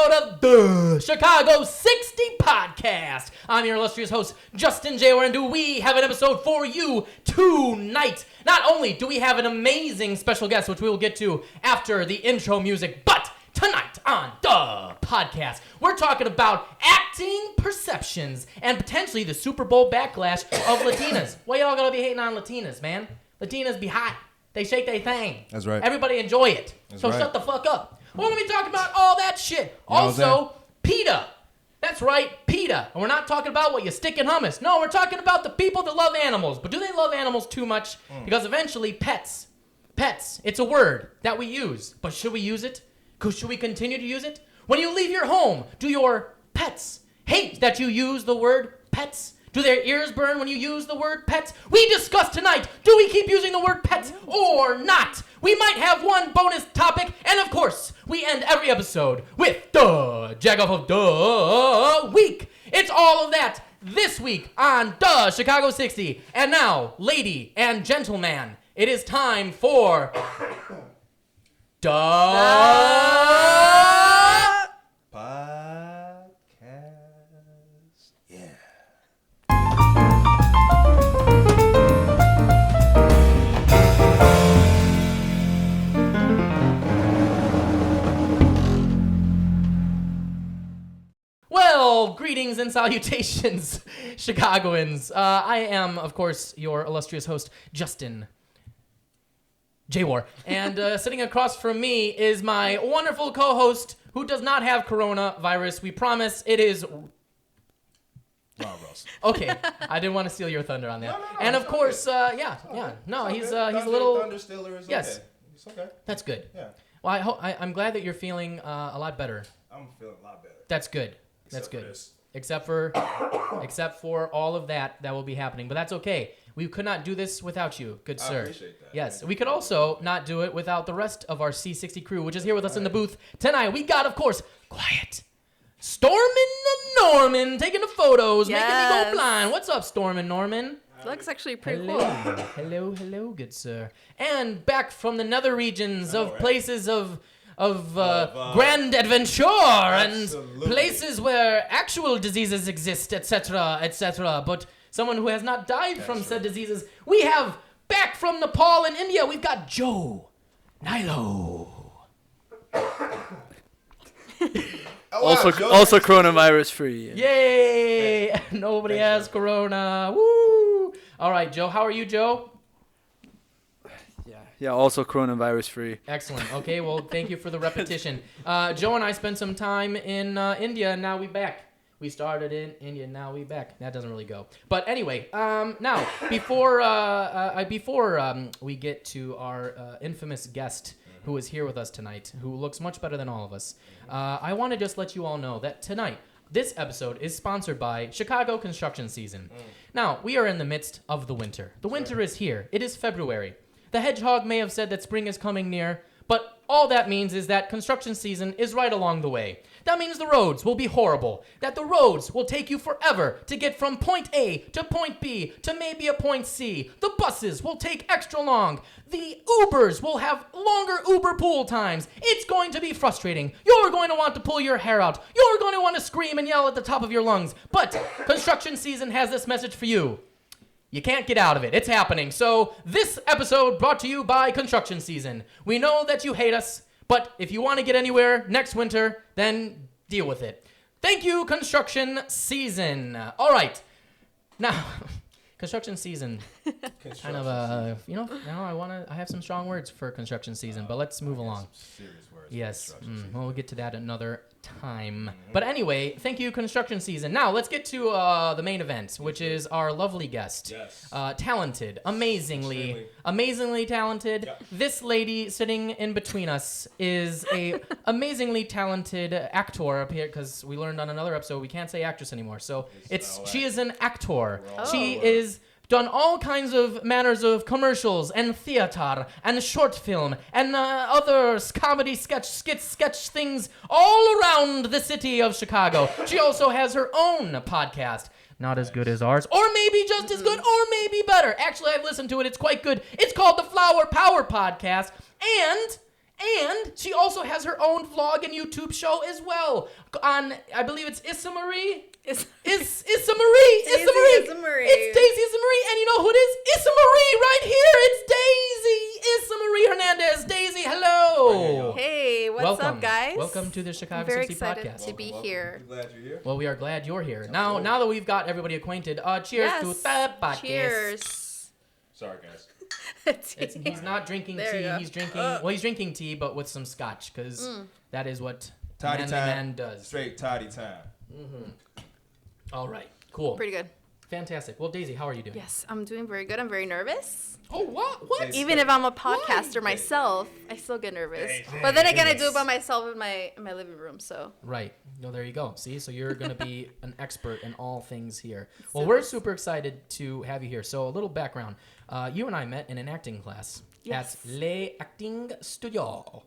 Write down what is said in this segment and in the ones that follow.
episode of the Chicago 60 podcast. I'm your illustrious host, Justin J-LO, and do we have an episode for you tonight? Not only do we have an amazing special guest, which we will get to after the intro music, but tonight on the podcast, we're talking about acting perceptions and potentially the Super Bowl backlash of Latinas. Why y'all gonna be hating on Latinas, man? Latinas be hot. They shake their thing. That's right. Everybody enjoy it. So shut the fuck up. We're going to be talking about all that shit. Also, PETA. That's right, PETA. And we're not talking about what you stick in hummus. No, we're talking about the people that love animals. But do they love animals too much? Because eventually, pets, it's a word that we use. But should we use it? Should we continue to use it? When you leave your home, do your pets hate that you use the word pets? Do their ears burn when you use the word pets? We discuss tonight, do we keep using the word pets or not? We might have one bonus topic, and of course, we end every episode with the Jag-Off of the Week. It's all of that this week on the Chicago 60. And now, lady and gentleman, it is time for greetings and salutations, Chicagoans. I am, of course, your illustrious host, Justin J-War. And sitting across from me is my wonderful co-host who does not have coronavirus. We promise it is... Okay, I didn't want to steal your thunder on that. No, and of course, he's a little... Thunder stealer is yes. Okay. It's okay. That's good. Yeah. Well, I'm glad that you're feeling a lot better. I'm feeling a lot better. That's good. That's good. Except for all of that will be happening. But that's okay. We could not do this without you, good sir. I appreciate that. Yes. We could also not do it without the rest of our C60 crew, which is here with us in the booth tonight. We got, of course, Quiet, Stormin and Norman taking the photos, making me go blind. What's up, Stormin Norman? It looks actually pretty cool. cool. Hello, good sir. And back from the nether regions of places of grand adventure and places where actual diseases exist, etc., etc. But someone who has not died from said diseases. We have back from Nepal and India, we've got J-LO. Also coronavirus free. Yay! Nobody has corona. Woo! All right, Joe. How are you, Joe? Yeah, also coronavirus free. Excellent. Okay, well, thank you for the repetition. Joe and I spent some time in India, and now we back. We started in India, now we back. That doesn't really go. But anyway, now, before we get to our infamous guest who is here with us tonight, who looks much better than all of us, I want to just let you all know that tonight, this episode is sponsored by Chicago construction season. Now, we are in the midst of the winter. The winter is here. It is February. The hedgehog may have said that spring is coming near, but all that means is that construction season is right along the way. That means the roads will be horrible, that the roads will take you forever to get from point A to point B to maybe a point C. The buses will take extra long. The Ubers will have longer Uber pool times. It's going to be frustrating. You're going to want to pull your hair out. You're going to want to scream and yell at the top of your lungs. But construction season has this message for you. You can't get out of it. It's happening. So this episode brought to you by Construction Season. We know that you hate us, but if you want to get anywhere next winter, then deal with it. Thank you, Construction Season. All right. Now, Construction Season. Kind of I have some strong words for Construction Season, but let's move along. Serious words. Yes. We'll get to that another time. But anyway, thank you, Construction Season. Now, let's get to the main event, which is our lovely guest. Yes. Talented. Amazingly talented. Yep. This lady sitting in between us is a amazingly talented actor up here, because we learned on another episode we can't say actress anymore. So she is an actor. She is done all kinds of manners of commercials and theater and short film and other comedy sketch things all around the city of Chicago. She also has her own podcast. Not as good as ours, or maybe just as good, or maybe better. Actually, I've listened to it. It's quite good. It's called the Flower Power Podcast. And she also has her own vlog and YouTube show as well. On, I believe it's Isamary. Isamary. It's Daisy Isamary. And you know who it is? Isamary right here. It's Daisy Isamary Hernandez. Daisy, hello. Hey, what's up, guys? Welcome to the Chicago I'm very 60 excited podcast. to be here. We're glad you're here. Well, we are glad you're here. Now that we've got everybody acquainted, cheers to the podcast. Cheers. Sorry, guys. He's not drinking tea. He's drinking tea, but with some scotch, because that is what Toddy manly time. man does. Straight toddy time. All right, cool, Pretty good. fantastic. Well, Daisy, how are you doing? Yes, I'm doing very good. I'm very nervous. Oh, what? Even if I'm a podcaster myself, I still get nervous. But then again, I do it by myself in my living room, so. Right. No, there you go. See, so you're going to be an expert in all things here. Well, we're super excited to have you here. So a little background. You and I met in an acting class at Le Acting Studio.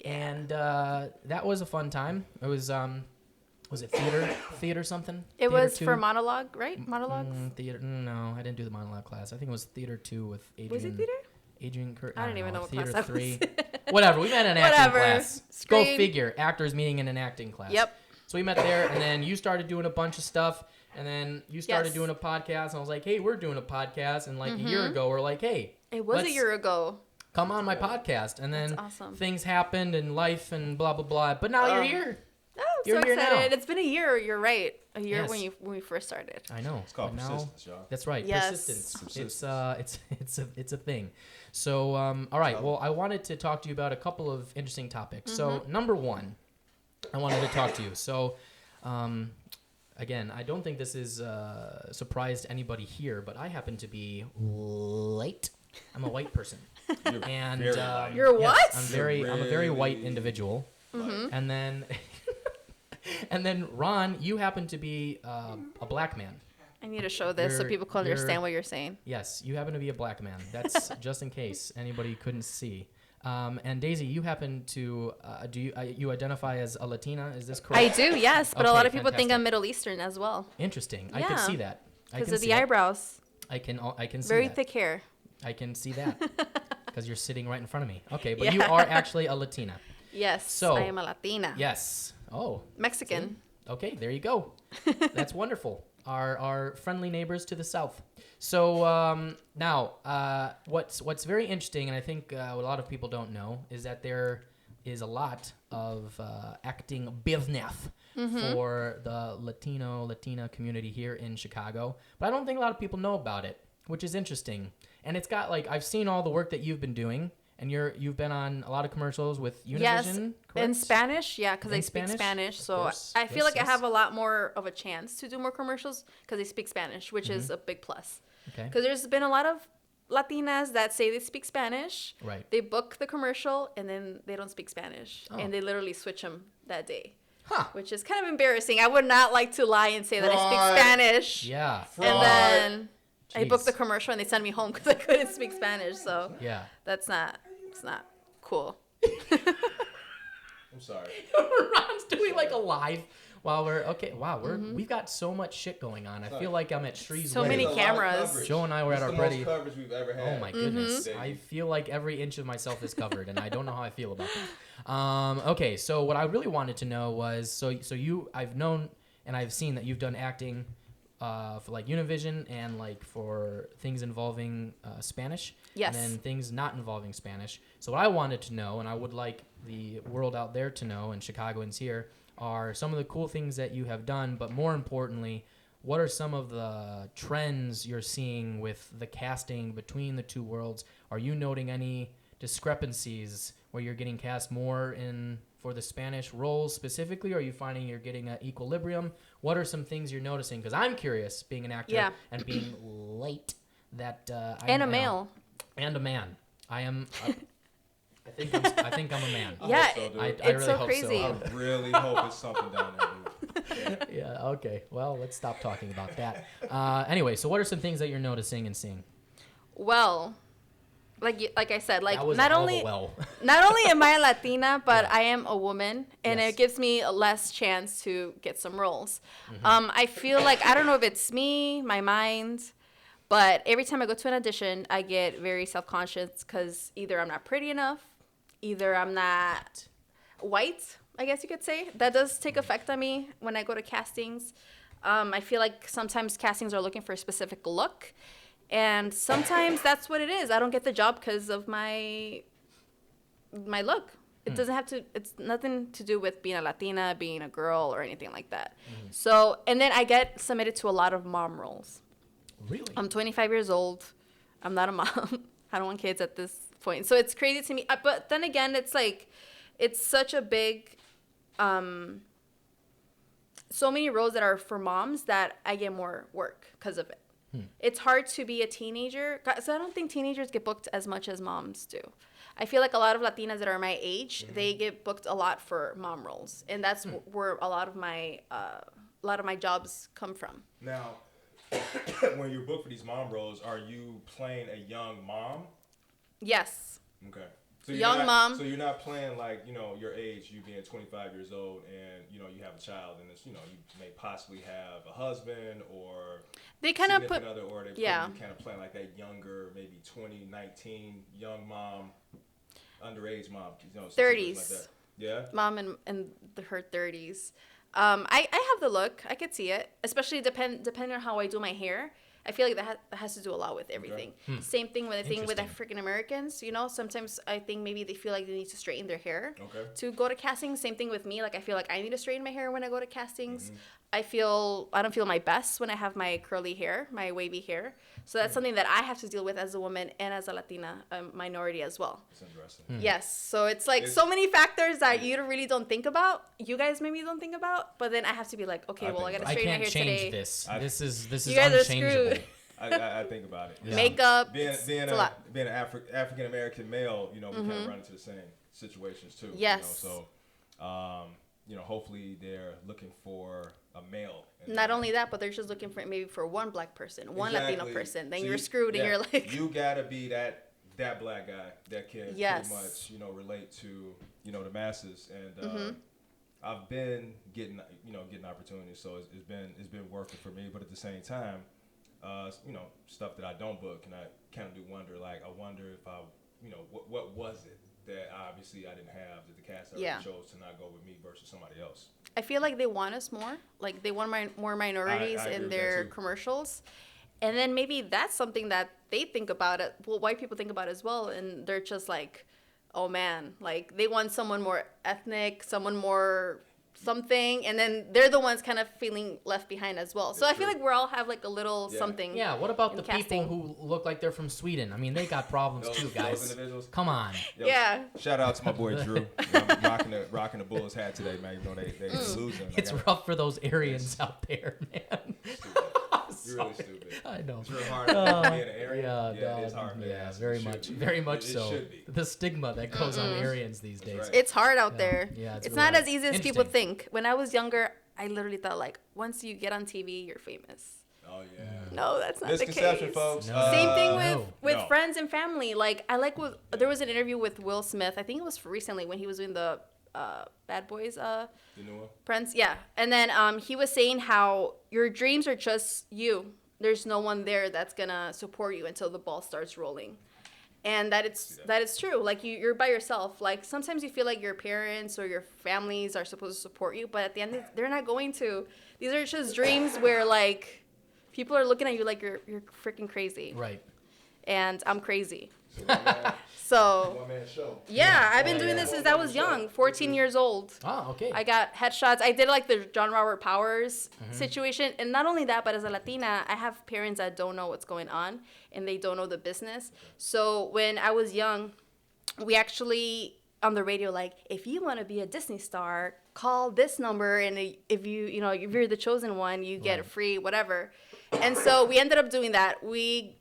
And that was a fun time. It was it theater something? It Theater was 2? for monologue, right? Monologues? Theater. No, I didn't do the monologue class. I think it was theater 2 with Adrian. Was it theater? Adrian Kurt. I don't even know what theater class that 3. was. Whatever. We met in an acting class. Go Scream. figure. Actors meeting in an acting class. Yep. So we met there, and then you started doing a bunch of stuff, and then you started Yes. doing a podcast, and I was like, hey, we're doing a podcast, and like a year ago, we're like, hey, It was a let's year ago. come on my podcast, and then That's awesome. things happened in life and blah blah blah. But now you're here. Oh, I'm You're so here now. excited. It's been a year. You're right. A year Yes. when we first started. I know. It's called but now, persistence, y'all. that's right. Yes. Persistence. It's a thing. So all right. Well, I wanted to talk to you about a couple of interesting topics. So number one, I wanted to talk to you. So again, I don't think this is a surprise to anybody here, but I happen to be white. I'm a white person. And very white. You're yes, what? I'm a very white Really individual. Mm-hmm. And then and then Ron, you happen to be a black man. I need to show this so You're- people can you're- understand what you're saying. Yes, you happen to be a black man. That's just in case anybody couldn't see. And Daisy, you happen to you identify as a Latina? Is this correct? I do, yes, but a Okay, lot of people think fantastic. I'm Middle Eastern as well Interesting. I can Yeah. see that. I because can of see the it. eyebrows. I can see Very that. thick hair. I can see that because you're sitting right in front of me. Okay, but you Yeah. are actually a Latina. Yes, So- I am a Latina. Yes. Oh. Mexican. Okay, there you go. That's wonderful. Our friendly neighbors to the south. So now, what's very interesting, and I think what a lot of people don't know, is that there is a lot of acting business for the Latina community here in Chicago. But I don't think a lot of people know about it, which is interesting. And it's got like I've seen all the work that you've been doing, and you've been on a lot of commercials with Univision. Yes, correct? in Spanish, yeah, because In I speak Spanish? Spanish. Of So course. I feel Yes, like yes. I have a lot more of a chance to do more commercials because they speak Spanish, which Mm-hmm. is a big plus. Okay. Because there's been a lot of Latinas that say they speak Spanish. Right. They book the commercial and then they don't speak Spanish. Oh. And they literally switch them that day, Huh. which is kind of embarrassing. I would not like to lie and say that I Fraud. speak Spanish. Yeah. Fraud. And then I Jeez. booked the commercial and they send me home because I couldn't speak Spanish. So Yeah. it's not cool. I'm sorry. Ron's doing like a live while we've got so much shit going on. I feel like I'm at Shree's So wedding. many There's a lot of cameras. coverage. Joe and I were at It's our the pretty. most coverage we've ever had. Oh my goodness! Mhm. I feel like every inch of myself is covered, and I don't know how I feel about that. Okay, so what I really wanted to know was I've known and I've seen that you've done acting for like Univision and like for things involving Spanish. Yes. And then things not involving Spanish. So what I wanted to know, and I would like the world out there to know, and Chicagoans here, are some of the cool things that you have done, but more importantly, what are some of the trends you're seeing with the casting between the two worlds? Are you noting any discrepancies where you're getting cast more in for the Spanish roles specifically, or are you finding you're getting an equilibrium? What are some things you're noticing? Because I'm curious, being an actor Yeah. and being late, that And a male. and a man. I am. I think I'm a man. I Yeah, hope so, dude. I it's really so hope crazy. so. I really hope it's something down there, dude. Yeah. Okay. Well, let's stop talking about that. Anyway, so what are some things that you're noticing and seeing? Well, like I said, like That was not a hell of a only well. not only am I a Latina, but I am a woman, and Yes. it gives me a less chance to get some roles. Mm-hmm. I feel like I don't know if it's me, my mind, but every time I go to an audition, I get very self-conscious because either I'm not pretty enough, either I'm not white, I guess you could say. That does take effect on me when I go to castings. I feel like sometimes castings are looking for a specific look, and sometimes that's what it is. I don't get the job because of my look. It doesn't have to. It's nothing to do with being a Latina, being a girl, or anything like that. So, and then I get submitted to a lot of mom roles. Really? I'm 25 years old. I'm not a mom. I don't want kids at this point. So it's crazy to me. But then again, it's like, it's such a big, so many roles that are for moms that I get more work because of it. It's hard to be a teenager. So I don't think teenagers get booked as much as moms do. I feel like a lot of Latinas that are my age, they get booked a lot for mom roles, and that's where a lot of my jobs come from. Now, when you're booked for these mom roles, are you playing a young mom? Yes. Okay. So Mom. So you're not playing like, you know, your age, you being 25 years old, and you know you have a child, and it's, you know, you may possibly have a husband or They kind of put other, or they yeah. kind of playing like that younger, maybe 20, 19, young mom, underage mom, you know, 30s. like that. Yeah. Mom in her 30s. I have the look. I could see it, especially depending on how I do my hair. I feel like that has to do a lot with everything. Same thing with African Americans. You know, sometimes I think maybe they feel like they need to straighten their hair to go to castings. Same thing with me. Like I feel like I need to straighten my hair when I go to castings. I don't feel my best when I have my curly hair, my wavy hair. So that's something that I have to deal with as a woman and as a Latina minority as well. That's interesting. Yes. So it's like so many factors that you really don't think about. You guys maybe don't think about. But then I have to be like, okay, well, I got to straighten my hair today. I can't change this. This is You guys are unchangeable. screwed. I think about it. Yeah. Makeup. Being an African American male, you know, we kind of run into the same situations too. Yes. You know, so, you know, hopefully they're looking for a male. Not only that, but they're just looking for maybe for one black person, one Latino person. Then so you're screwed, and you're like, you gotta be that black guy that can pretty much, you know, relate to, you know, the masses. And I've been getting opportunities, so it's been working for me. But at the same time, you know, stuff that I don't book, and I kind of do wonder. Like, I wonder if you know, what was it that obviously I didn't have that the cast chose to not go with me versus somebody else. I feel like they want us more. Like they want more minorities in their commercials. And then maybe that's something that they think about it. Well, white people think about as well. And they're just like, oh man, like they want someone more ethnic, someone more something. And then they're the ones kind of feeling left behind as well. So I feel like we all have like a little something. Yeah. What about the people who look like they're from Sweden? I mean, they got problems too, guys. Come on. Yo, shout out to my boy Drew. I'm rocking the Bulls hat today, man. You know they losing. It's rough for those Aryans out there, man. You're really stupid. I know. It's real hard being an Aryan. Yeah, it is hard. Yeah, very much so. Should be. The stigma that goes on Aryans these days. Right. It's hard out there. Yeah, it's not as easy as people think. When I was younger, I literally thought like, once you get on TV, you're famous. Oh yeah. No, that's not the case. Misconception, folks. No. Same thing with friends and family. Like there was an interview with Will Smith. I think it was recently when he was doing the Bad Boys Prince. Yeah, and then he was saying how your dreams are just you. There's no one there that's gonna support you until the ball starts rolling. And that is true. Like you're by yourself. Like sometimes you feel like your parents or your families are supposed to support you, but at the end they're not going to. These are just dreams where like people are looking at you like you're freaking crazy. Right. And I'm crazy. So One man show. Yeah, I've been doing this since I was young, 14 years old. Oh, okay. I got headshots. I did like the John Robert Powers situation. And not only that, but as a Latina, I have parents that don't know what's going on and they don't know the business. So when I was young, we actually on the radio, like, if you want to be a Disney star, call this number. And if you're the chosen one, you get free, whatever. And so we ended up doing that. We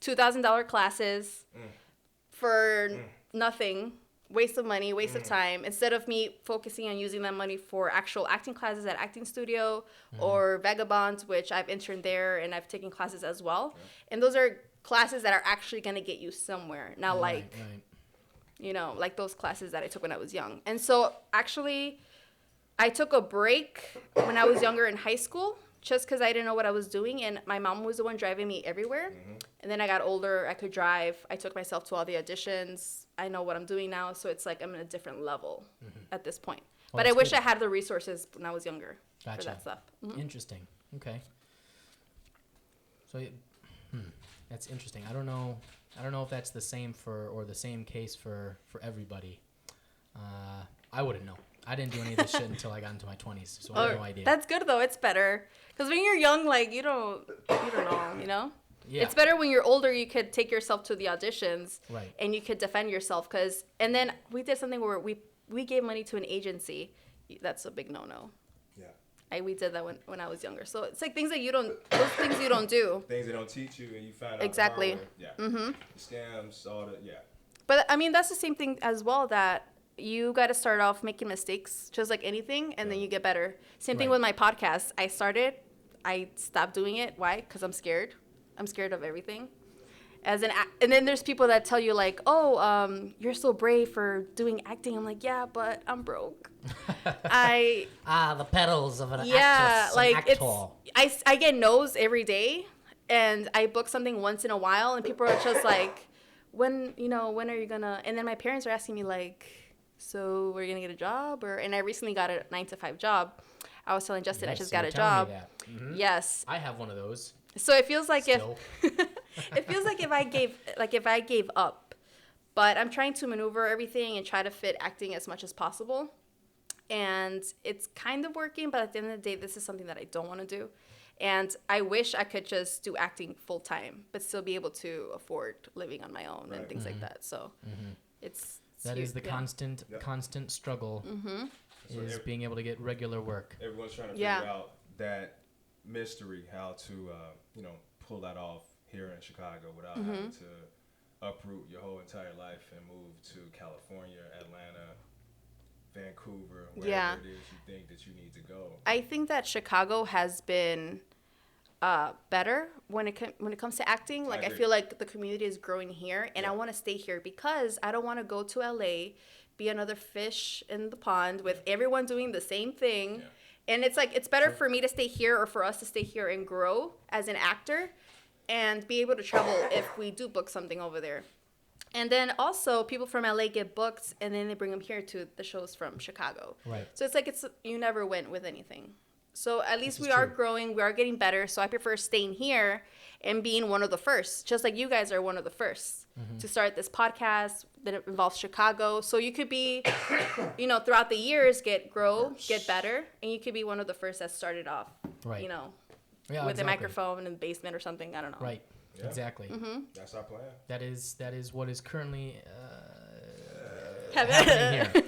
$2,000 classes for nothing, waste of money, waste of time. Instead of me focusing on using that money for actual acting classes at acting studio or Vagabonds, which I've interned there and I've taken classes as well. And those are classes that are actually going to get you somewhere. Not like those classes that I took when I was young. And so actually I took a break when I was younger in high school just because I didn't know what I was doing, and my mom was the one driving me everywhere. And then I got older, I could drive. I took myself to all the auditions. I know what I'm doing now, so it's like I'm in a different level at this point. Well, but I wish good. I had the resources when I was younger for Gotcha. that stuff. Interesting. Okay. So, that's interesting. I don't know if that's the same or the same case for everybody. I wouldn't know. I didn't do any of this shit until I got into my 20s, so I have no idea. That's good though. It's better because when you're young, like you don't know, you know. Yeah. It's better when you're older. You could take yourself to the auditions, Right. and you could defend yourself. And then we did something where we gave money to an agency. That's a big no-no. Yeah. We did that when I was younger. So it's like those things you don't do. Things they don't teach you and you find out. Exactly. Yeah. The scams, all the, yeah. But I mean, that's the same thing as well, that you got to start off making mistakes, just like anything, and then you get better. Same thing Right. with my podcast. I stopped doing it. Why? Because I'm scared. I'm scared of everything. And then there's people that tell you like, oh, you're so brave for doing acting. I'm like, yeah, but I'm broke. the pedals of an Yeah, actress, like an actor. I get no's every day, and I book something once in a while, and people are just like, when are you gonna? And then my parents are asking me like, so we're gonna get a job, and I recently got a 9-to-5 job. I was telling Justin I Yes, just you got were a telling me job. that. Mhm. Yes. I have one of those. So it feels like Still. if I gave up, but I'm trying to maneuver everything and try to fit acting as much as possible, and it's kind of working. But at the end of the day, this is something that I don't want to do, and I wish I could just do acting full time, but still be able to afford living on my own and things like that. So it's That is the yeah. constant struggle. Is being able to get regular work. Everyone's trying to figure out that mystery, how to, pull that off here in Chicago without having to uproot your whole entire life and move to California, Atlanta, Vancouver, wherever it is you think that you need to go. I think that Chicago has been better when it comes to acting. Like I feel like the community is growing here, and I want to stay here because I don't want to go to LA, be another fish in the pond with everyone doing the same thing. Yeah. And it's like it's better for me to stay here, or for us to stay here and grow as an actor and be able to travel if we do book something over there. And then also people from LA get booked and then they bring them here to the shows from Chicago. Right. So it's like you never win with anything. So at least we are growing, we are getting better. So I prefer staying here and being one of the first, just like you guys are one of the first to start this podcast that involves Chicago. So you could be, throughout the years, get better, and you could be one of the first that started off, with a microphone in the basement or something. I don't know. Right. Yeah. Exactly. That's our plan. That is what is currently happening here.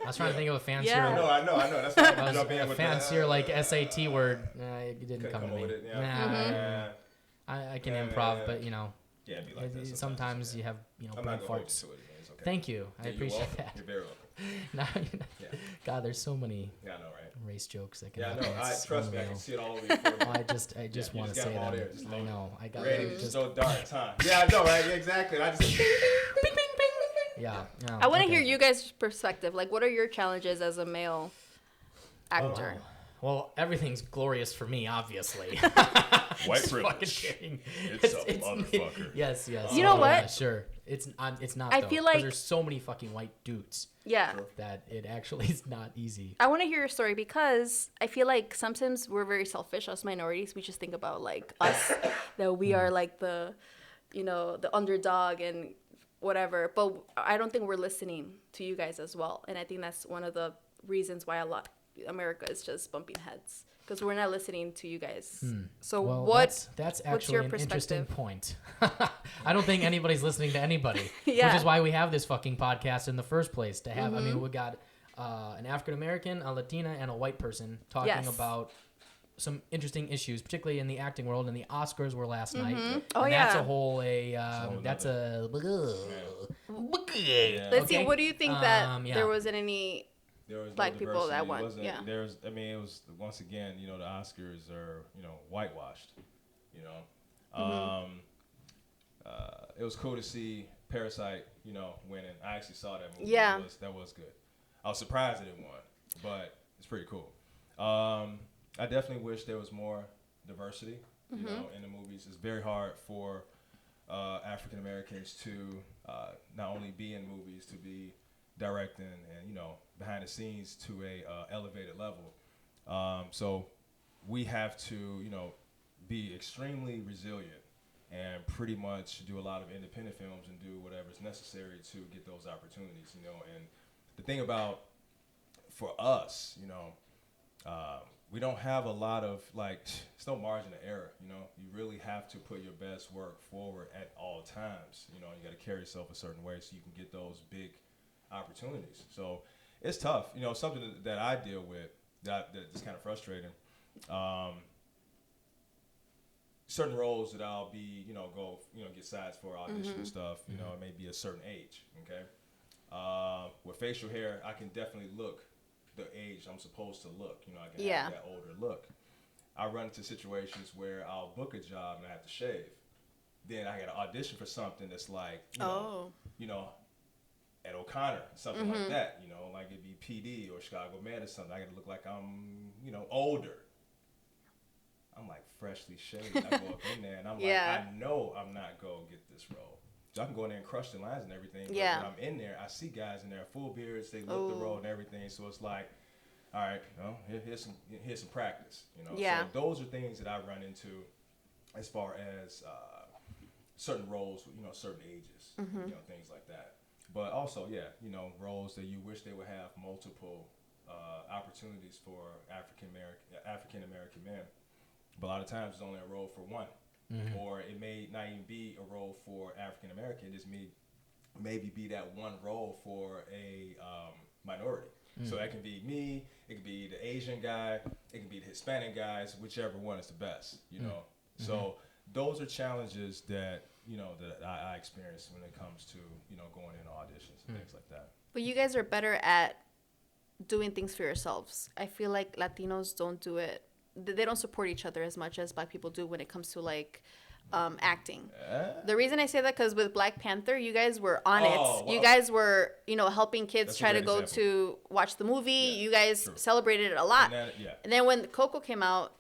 I was trying to think of a fancier. Yeah. I know. That's why I was jumping in a with fancier SAT word. It didn't come to me. With it, yeah. I can improv, but yeah, it'd be like that sometimes you have brain farts. To it, it's okay. Thank you. I appreciate that. You're very welcome. God, there's so many I know, right? race jokes that can happen. happen. Trust me, I can see it all over your forehead. I just want to say that. I know. I got ready. just so dark time. Yeah, I know, right? Yeah, exactly. I just bing, bing, bing. Yeah. I want to hear you guys' perspective. Like, what are your challenges as a male actor? Well, everything's glorious for me, obviously. White privilege. It's a motherfucker. Yes. You know what? Sure. It's not. I though, feel like there's so many fucking white dudes. Yeah. That it actually is not easy. I want to hear your story because I feel like sometimes we're very selfish, us minorities. We just think about like us, that we are like the underdog and whatever. But I don't think we're listening to you guys as well. And I think that's one of the reasons why America is just bumping heads, because we're not listening to you guys. So that's actually an interesting point. I don't think anybody's listening to anybody, which is why we have this fucking podcast in the first place. To have, I mean, we got an African American, a Latina, and a white person talking about some interesting issues, particularly in the acting world. And the Oscars were last night. Oh, and yeah. That's a whole Let's see. What do you think that there wasn't any there was black people that won? Yeah. It was once again, the Oscars are, whitewashed. It was cool to see Parasite, winning. I actually saw that movie. Yeah. That was good. I was surprised it didn't win, but it's pretty cool. I definitely wish there was more diversity, you know, in the movies. It's very hard for African Americans to not only be in movies, to be directing and, you know, behind the scenes to a elevated level. So we have to, you know, be extremely resilient and pretty much do a lot of independent films and do whatever's necessary to get those opportunities, you know. And the thing about, for us, you know, we don't have a lot of, like, it's no margin of error, you know. You really have to put your best work forward at all times, you know. You got to carry yourself a certain way so you can get those big opportunities. So it's tough, you know. Something that I deal with that's kind of frustrating. Certain roles that I'll be, you know, get sides for audition and stuff, you know, it may be a certain age, okay? With facial hair, I can definitely look the age I'm supposed to look, you know, I can have that older look. I run into situations where I'll book a job and I have to shave. Then I got to audition for something that's like, you know, at O'Connor, something like that, you know, like it'd be PD or Chicago Med or something. I got to look like I'm, you know, older. I'm like freshly shaved. I go up in there and I'm like, I know I'm not going to get this role. So I can go in there and crush the lines and everything. But when I'm in there, I see guys in there, full beards, they look the role and everything. So it's like, all right, you know, here's some practice, you know. So those are things that I run into as far as certain roles, you know, certain ages, you know, things like that. But also, you know, roles that you wish they would have multiple opportunities for African American men. But a lot of times it's only a role for one. Or it may not even be a role for African American. It just maybe be that one role for a minority. So that can be me, it can be the Asian guy, it can be the Hispanic guys, whichever one is the best, you know. So those are challenges that, you know, that I experience when it comes to, you know, going into auditions and things like that. But you guys are better at doing things for yourselves. I feel like Latinos don't do it. They don't support each other as much as Black people do when it comes to, like, acting. The reason I say that, because with Black Panther, you guys were on it. Wow. You guys were, you know, helping kids try to go to watch the movie. You guys celebrated it a lot. And then when Coco came out,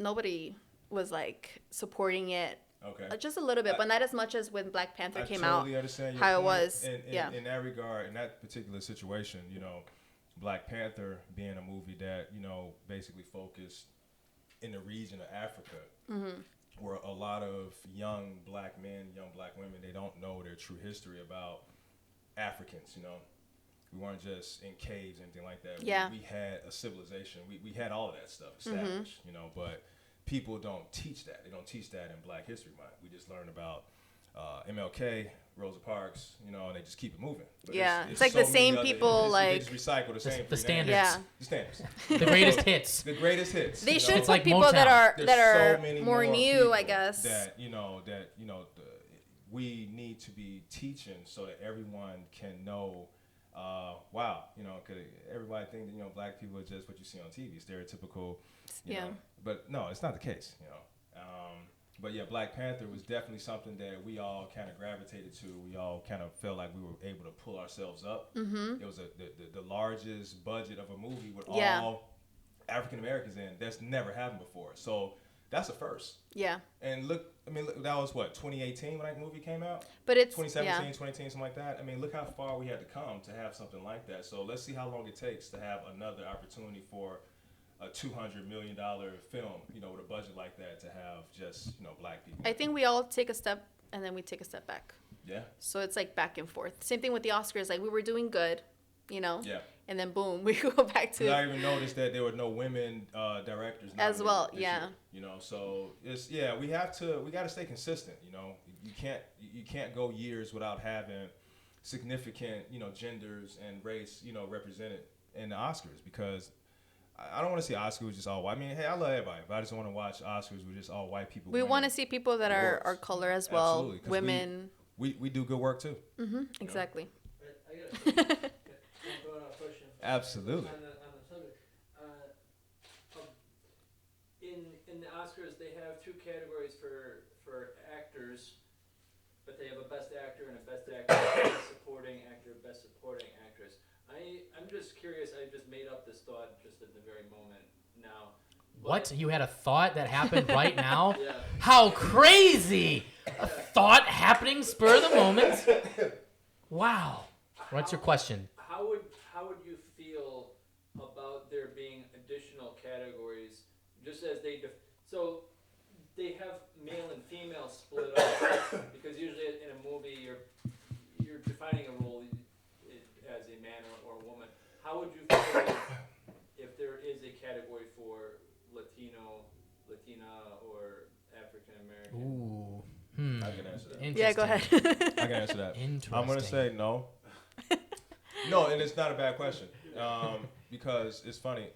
nobody was, like, supporting it. Okay. Just a little bit, but not as much as when Black Panther came out. I totally understand your point. It was. In that regard, in that particular situation, you know, Black Panther being a movie that, you know, basically focused in the region of Africa, where a lot of young Black men, young Black women, they don't know their true history about Africans, you know. We weren't just in caves or anything like that. We had a civilization. We had all of that stuff established, you know, but people don't teach that. They don't teach that in Black History Month. We just learn about MLK, Rosa Parks, you know, and they just keep it moving. But it's like so the same people, they just recycle the same. The standards. The standards. The greatest hits. The greatest hits. They should put like people Motown. that are so more new, I guess. That we need to be teaching so that everyone can know. Wow, you know, cause everybody think that, you know, Black people are just what you see on TV, stereotypical. You know, but no, it's not the case. You know. But yeah, Black Panther was definitely something that we all kind of gravitated to. We all kind of felt like we were able to pull ourselves up. It was the largest budget of a movie with all African Americans in. That's never happened before. So that's a first. Yeah. And look, that was what, 2018 when that movie came out? But it's 2017, 2018, something like that. I mean, look how far we had to come to have something like that. So let's see how long it takes to have another opportunity for a $200 million film, you know, with a budget like that, to have just, you know, Black people. I think we all take a step and then we take a step back. Yeah. So it's like back and forth. Same thing with the Oscars. Like, we were doing good, you know? Yeah. And then boom, we go back to. I even noticed that there were no women directors as well. Yeah. Year, you know, so it's we got to stay consistent. You know, you can't go years without having significant, you know, genders and race, you know, represented in the Oscars, because I don't want to see Oscars with just all white. I mean, hey, I love everybody, but I just don't want to watch Oscars with just all white people. We want to see people that are color as well. Absolutely, women. We do good work too. Exactly. I got a question. Absolutely. On the subject. In the Oscars, they have two categories for actors, but they have a best actor and a best actor, best supporting actor, best supporting actress. I'm just curious. I just made up this thought just at the very moment now. What? You had a thought that happened right now? Yeah. How crazy! A thought happening spur of the moment. Wow. What's your question? How would you feel about there being additional categories, just as so they have male and female split up because usually in a movie you're defining a role as a man or a woman. How would you feel if there is a category for Latino, Latina, or African American? Ooh. I can answer that. Yeah, go ahead. I can answer that. Interesting. I'm gonna say no. No, and it's not a bad question because it's funny.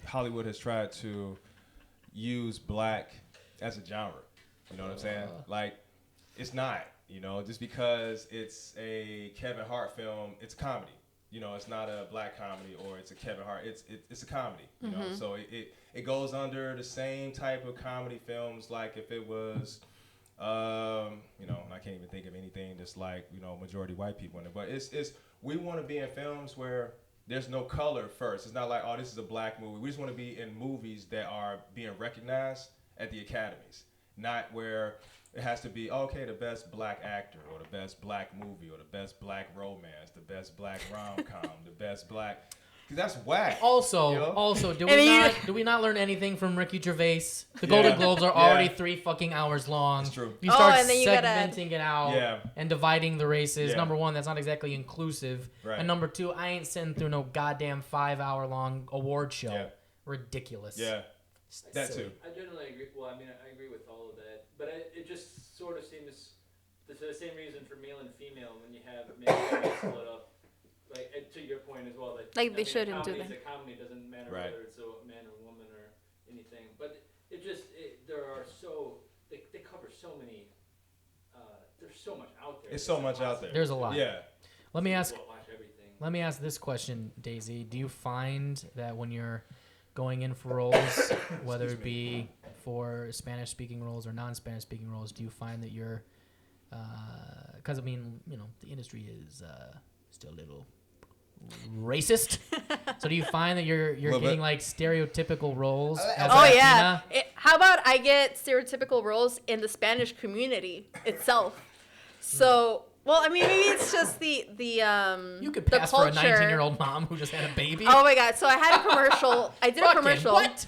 Hollywood has tried to use black as a genre. You know what I'm saying? Like, it's not. You know, just because it's a Kevin Hart film, it's comedy. You know, it's not a black comedy or it's a Kevin Hart. It's a comedy. You know, so it goes under the same type of comedy films like if it was. You know, I can't even think of anything that's like, you know, majority white people in it. But it's we want to be in films where there's no color first. It's not like, oh, this is a black movie. We just want to be in movies that are being recognized at the academies, not where it has to be, okay, the best black actor or the best black movie or the best black romance, the best black rom-com, the best black. Because that's whack. Also, you know? do we not learn anything from Ricky Gervais? The Golden Globes are already 3 fucking hours long. It's true. You start and then you segmenting it out Yeah. and dividing the races. Yeah. Number one, that's not exactly inclusive. Right. And number two, I ain't sitting through no goddamn 5-hour long award show. Yeah. Ridiculous. Yeah, that Silly. too. I generally agree. Well, I mean, I agree with all of that, but it just sort of seems the same reason for male and female when you have male and female split up. Like to your point as well, Like, they shouldn't do that. It's a comedy, it doesn't matter Right. whether it's a man or woman or anything. But they cover so many. There's so much out there. It's so much out there. There's a lot. Yeah. Let me ask Watch everything. this question, Daisy. Do you find that when you're going in for roles, whether it be for Spanish-speaking roles or non-Spanish-speaking roles, do you find that you're, because I mean, you know, the industry is still a little racist. So do you find that you're getting like stereotypical roles? As Oh Latina? yeah. How about I get stereotypical roles in the Spanish community itself? So, well, I mean, maybe it's just the You could the pass for a culture. 19-year-old mom who just had a baby. Oh my god! So I had a commercial. I did a Fucking commercial. What?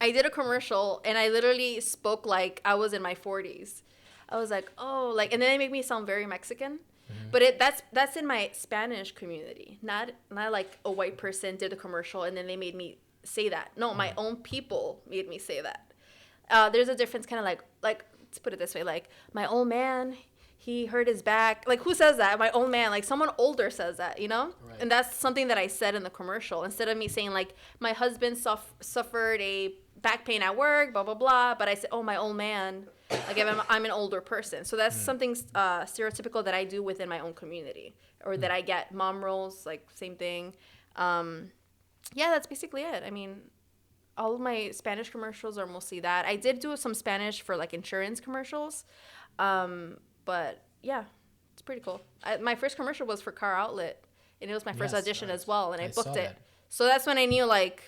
I did a commercial, and I literally spoke like I was in my 40s. I was like, oh, like, and then they make me sound very Mexican. But that's in my Spanish community, not like a white person did a commercial and then they made me say that. No, my own people made me say that. There's a difference, kind of like let's put it this way, like my old man, he hurt his back. Like, who says that? My old man, like someone older says that, you know? Right. And that's something that I said in the commercial instead of me saying like my husband suffered a back pain at work, blah blah blah. But I said, oh, my old man. Like, if I'm an older person. So that's something stereotypical that I do within my own community. Or that I get mom roles, like, same thing. Yeah, that's basically it. I mean, all of my Spanish commercials are mostly that. I did do some Spanish for, like, insurance commercials. But, yeah, it's pretty cool. My first commercial was for Car Outlet. And it was my first audition as well. And I booked it. That. So that's when I knew, like,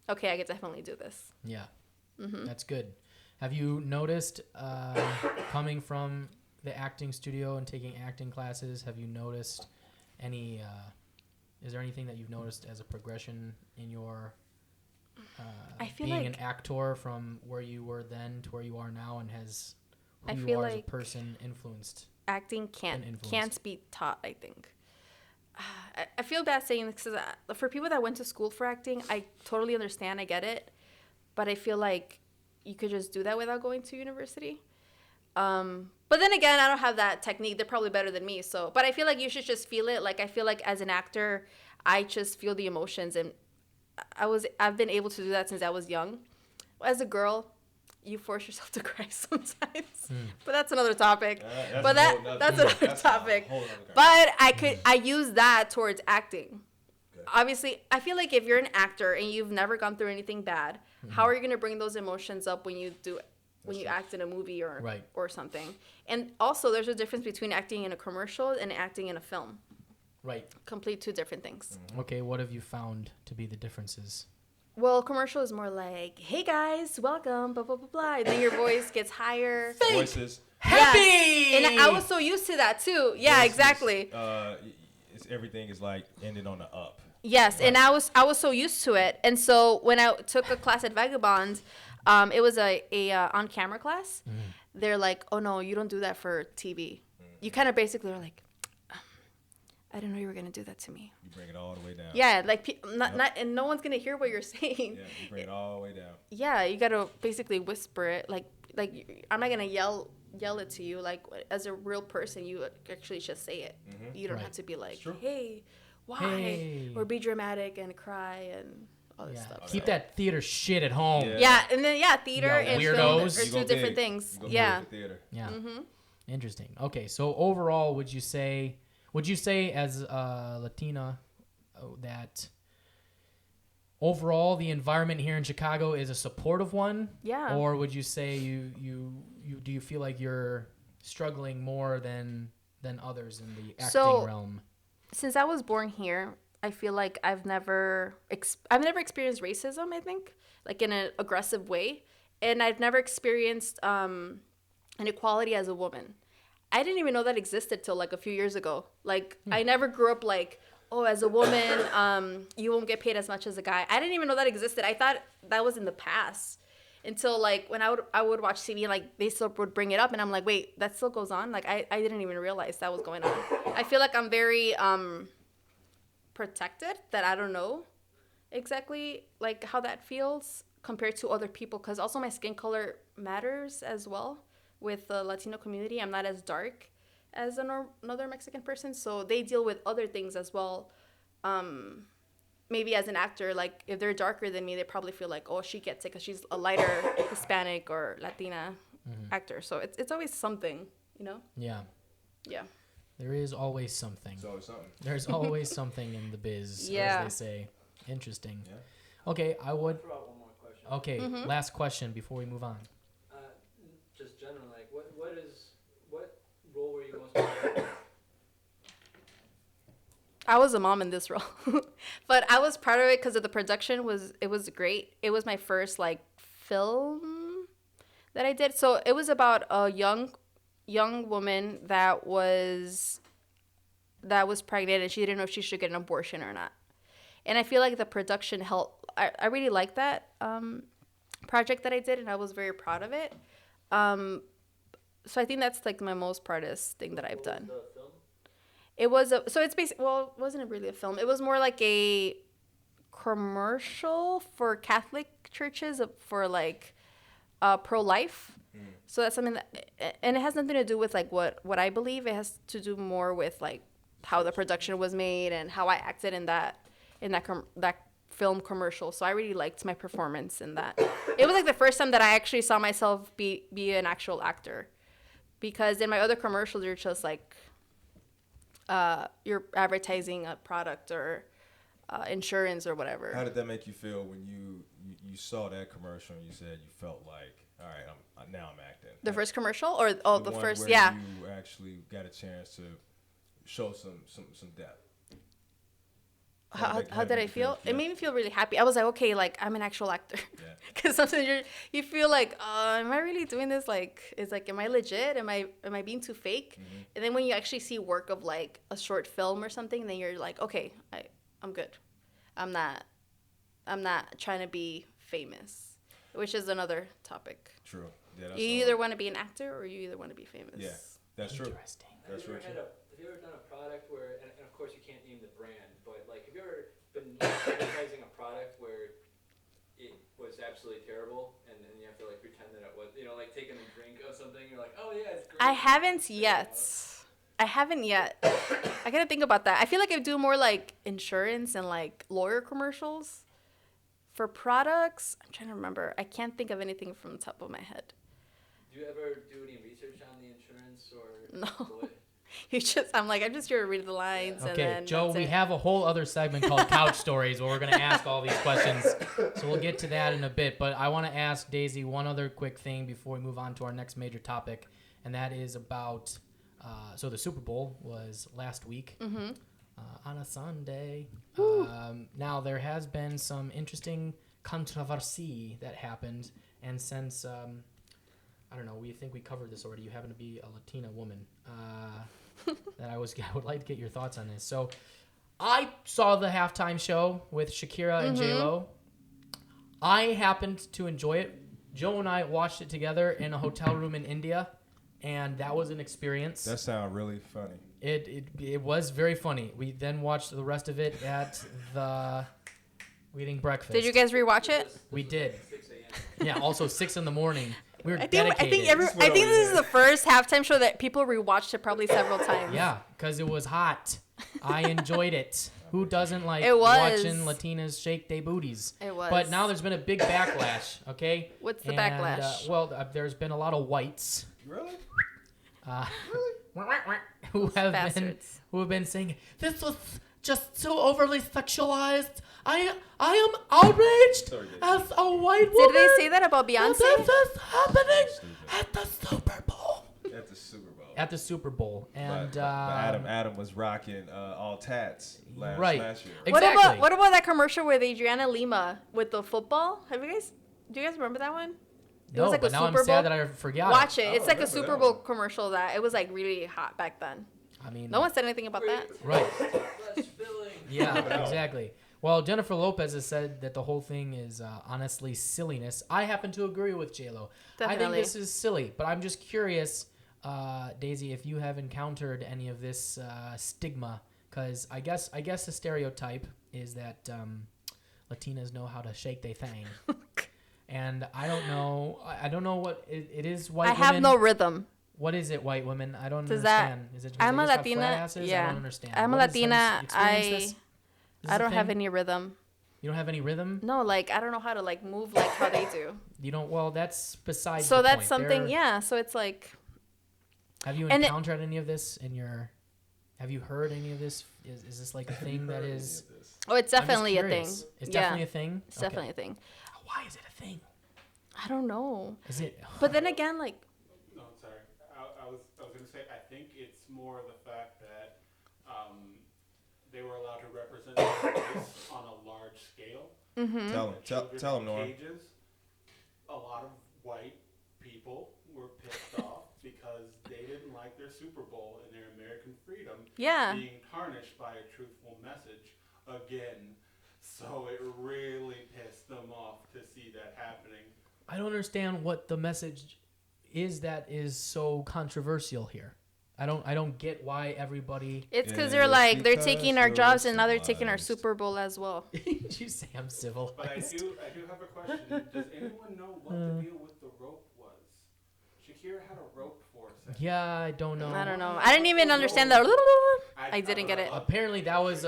okay, I could definitely do this. Yeah. That's good. Have you noticed, coming from the acting studio and taking acting classes, have you noticed any, is there anything that you've noticed as a progression in your I feel being like an actor from where you were then to where you are now, and has who I you feel are as a like person influenced? acting and influenced. can't be taught, I think. I feel bad saying this because for people that went to school for acting, I totally understand. I get it. But I feel like you could just do that without going to university. But then again, I don't have that technique. They're probably better than me. So, but I feel like you should just feel it. Like, I feel like as an actor, I just feel the emotions. And I've been able to do that since I was young. As a girl, you force yourself to cry sometimes. But that's another topic. That's another topic. But I use that towards acting. Okay. Obviously, I feel like if you're an actor and you've never gone through anything bad, how are you going to bring those emotions up when you act in a movie or something? And also, there's a difference between acting in a commercial and acting in a film. Right. Complete two different things. Okay, what have you found to be the differences? Well, commercial is more like, hey guys, welcome, blah, blah, blah, blah. And then your voice gets higher. Voices. Happy! Yes. And I was so used to that too. Yeah, Voices, exactly. Everything is like ended on the up. Yes, Right. and I was so used to it. And so when I took a class at Vagabond, it was a on-camera class. They're like, oh no, you don't do that for TV. You kind of basically are like, I didn't know you were gonna do that to me. You bring it all the way down. Yeah, like not and no one's gonna hear what you're saying. Yeah, you bring it all the way down. Yeah, you gotta basically whisper it. Like I'm not gonna yell it to you. Like as a real person, you actually just say it. You don't Right. have to be like, true. hey, why, Hey. or be dramatic and cry and all this Yeah. stuff. Keep so. that theater shit at home. Yeah. Yeah, and then theater Yeah, and weirdos. film are You go two different big. things. You go Yeah. big for theater. Yeah. Interesting. Okay, so overall, would you say as a Latina that overall the environment here in Chicago is a supportive one? Yeah. Or would you say you do you feel like you're struggling more than others in the acting realm? Since I was born here, I feel like I've never experienced racism. I think like in an aggressive way, and I've never experienced inequality as a woman. I didn't even know that existed till like a few years ago. Like I never grew up like, oh, as a woman, you won't get paid as much as a guy. I didn't even know that existed. I thought that was in the past until like when I would watch TV and like they still would bring it up and I'm like, wait, that still goes on? Like I didn't even realize that was going on. I feel like I'm very protected that I don't know exactly like how that feels compared to other people because also my skin color matters as well. With the Latino community, I'm not as dark as another Mexican person, so they deal with other things as well. Maybe as an actor, like if they're darker than me, they probably feel like, oh, she gets it because she's a lighter Hispanic or Latina actor. So it's always something, you know? Yeah. Yeah. There is always something. It's always something. There's always something in the biz, Yeah. as they say. Interesting. Yeah. Okay, I would. Throw out one more question. Okay, last question before we move on. Just generally, like, what role were you most proud of? I was a mom in this role, but I was proud of it because of the production was great. It was my first like film that I did. So it was about a young woman that was pregnant and she didn't know if she should get an abortion or not. And I feel like the production helped. I really liked that project that I did, and I was very proud of it. So I think that's like my most proudest thing that I've done. The film? It was it's basically, well, it wasn't really a film. It was more like a commercial for Catholic churches for like pro-life. So that's something that, and it has nothing to do with like what I believe. It has to do more with like how the production was made and how I acted in that film commercial. So I really liked my performance in that. It was like the first time that I actually saw myself be an actual actor, because in my other commercials you're just like you're advertising a product or insurance or whatever. How did that make you feel when you saw that commercial and you said you felt like, all right, now I'm acting? The first commercial or the one first, where yeah. you actually got a chance to show some depth. How did did I you feel? Yeah. It made me feel really happy. I was like, okay, like I'm an actual actor. Yeah. Because sometimes you feel like, am I really doing this? Like, it's like, am I legit? Am I being too fake? Mm-hmm. And then when you actually see work of like a short film or something, then you're like, okay, I'm good. I'm not trying to be famous, which is another topic. True. Yeah, that's You either want to be an actor or you either want to be famous. Yeah, that's true. Interesting. That's Have true. you ever done a product where, and of course you can't name the brand, but like, have you ever been advertising a product where it was absolutely terrible, and then you have to like pretend that it was, like taking a drink of something, you're like, oh yeah, it's great. I haven't yet. I gotta think about that. I feel like I do more like insurance and like lawyer commercials. For products, I'm trying to remember. I can't think of anything from the top of my head. Do you ever do any research on the insurance or? No. I'm just here to read the lines. Okay, and then Joe, that's we it. have a whole other segment called Couch Stories where we're going to ask all these questions. So we'll get to that in a bit. But I want to ask Daisy one other quick thing before we move on to our next major topic. And that is about, so the Super Bowl was last week on a Sunday. Now, there has been some interesting controversy that happened, and since I don't know, we think we covered this already. You happen to be a Latina woman. That I would like to get your thoughts on this. So, I saw the halftime show with Shakira and J-Lo. I happened to enjoy it. Joe and I watched it together in a hotel room in India, and that was an experience. That sounds really funny. It was very funny. We then watched the rest of it at the eating breakfast. Did you guys rewatch it? We did. 6 a.m. Yeah, also 6 in the morning. We were I dedicated. think this is the first halftime show that people rewatched it probably several times. Yeah, because it was hot. I enjoyed it. Who doesn't like It was. watching Latinas shake their booties? It was. But now there's been a big backlash, okay? What's the backlash? There's been a lot of whites Really? who have Bastards. been saying this was just so overly sexualized. I am outraged Sorry, Dave. as a white woman. Did they say that about that Beyonce? This is happening at the Super Bowl. At the Super Bowl. At the Super Bowl, and but Adam was rocking all tats last year. Exactly. What about that commercial with Adriana Lima with the football? Do you guys remember that one? It No, was like but a now Super I'm sad Bowl. that I forgot. Watch it. I It's like a remember Super that Bowl one. commercial that it was like really hot back then. I mean, No one said anything about that. right? Less filling. Yeah, exactly. Well, Jennifer Lopez has said that the whole thing is honestly silliness. I happen to agree with J-Lo. I think Definitely. this is silly, but I'm just curious, Daisy, if you have encountered any of this stigma, because I guess the stereotype is that Latinas know how to shake their thing, and I don't know what it is. White I women. have no rhythm. What is it, white women? I don't Does that- understand. Is it I'm they a just have Latina. flat asses? I Yeah. don't understand. I'm a What is- have you Latina. experienced this? Is I this a don't have thing? any rhythm. You don't have any rhythm? No, like I don't know how to like move like how they do. You don't. Well, that's besides. So the that's point. something. They're- Yeah. So it's like Have you and it- encountered any of this in your? Have you heard any of this? Is this like a thing that is? oh, it's I'm just definitely a thing. curious. It's definitely a thing. It's definitely a thing. Why is it a thing? I don't know. Is it? But then again, like No, sorry. I was going to say, I think it's more the fact that they were allowed to represent their race on a large scale. Tell him, Norm. Cages. A lot of white people were pissed off because they didn't like their Super Bowl and their American freedom yeah. being tarnished by a truthful message again. So it really pissed them off to see that happening. I don't understand what the message is that is so controversial here. I don't get why everybody. It's because It's they're like they're because taking our you're jobs and now they're taking our civilized. Super Bowl as well. You say I'm civil. But I do have a question. Does anyone know what the deal with the rope was? Shakira had a rope for a second. Yeah, I don't know. I don't know. I didn't even understand that. I didn't get it. Apparently, that was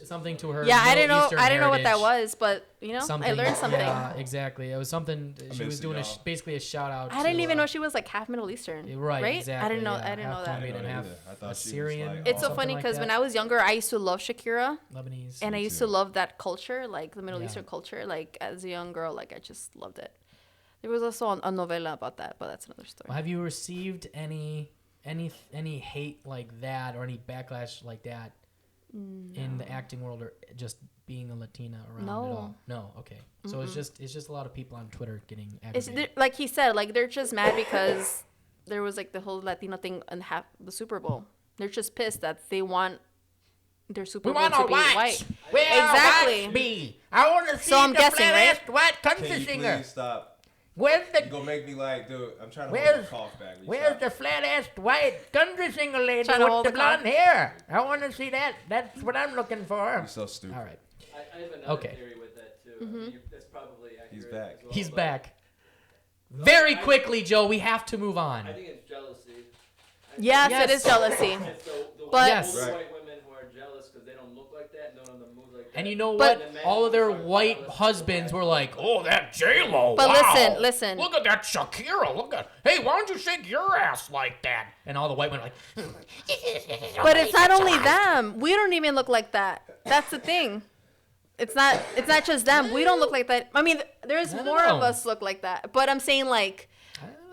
something to her. Yeah, I Middle didn't know. Eastern I didn't know what that heritage. was, but you know, Something, I learned something. Yeah, exactly. It was something. She was missing doing y'all. basically a shout out. I didn't to, even know she was like half Middle Eastern. Right. I Exactly. didn't know. yeah, I didn't know half that. Colombian and half I thought she was Assyrian. like It's so something funny like because that. when I was younger, I used to love Shakira, Lebanese. and I Me used too. to love that culture, like the Middle Yeah. Eastern culture. Like as a young girl, like I just loved it. There was also a novela about that, but that's another story. Well, have you received any hate like that or any backlash like that in the acting world or just being a Latina around No. at all? No. Okay. So it's just a lot of people on Twitter getting It's aggravated. like he said, like they're just mad because there was like the whole Latino thing and the Super Bowl. They're just pissed that they want their Super Bowl to be white. Exactly. Me. I want to see So I'm the guessing, right? flat-ass white Can country you singer. please stop? Where's You the gonna make me like, dude? I'm trying to Where's- hold the cough back. You Where's stop. the flat-ass white country singer lady Trying to with hold the the cock. blonde hair? I want to see that. That's what I'm looking for. You're so stupid. All right. I have another Okay. theory with that too. I mean, that's probably accurate. He's back. As well, He's but back. Very quickly, Joe. We have to move on. I think it's jealousy. Yes, Yes. it is jealousy. It's the But- Yes. older Right. white women who are jealous because they don't look like that and don't know the move like that. And you know But- what? All of their white husbands were like, "Oh, that J-Lo. But wow. listen. Look at that Shakira. Look at. Hey, why don't you shake your ass like that? And all the white women were like, But it's not only them. We don't even look like that. That's the thing. It's not just them. We don't look like that. I mean, there's I don't more of know. us look like that. But I'm saying like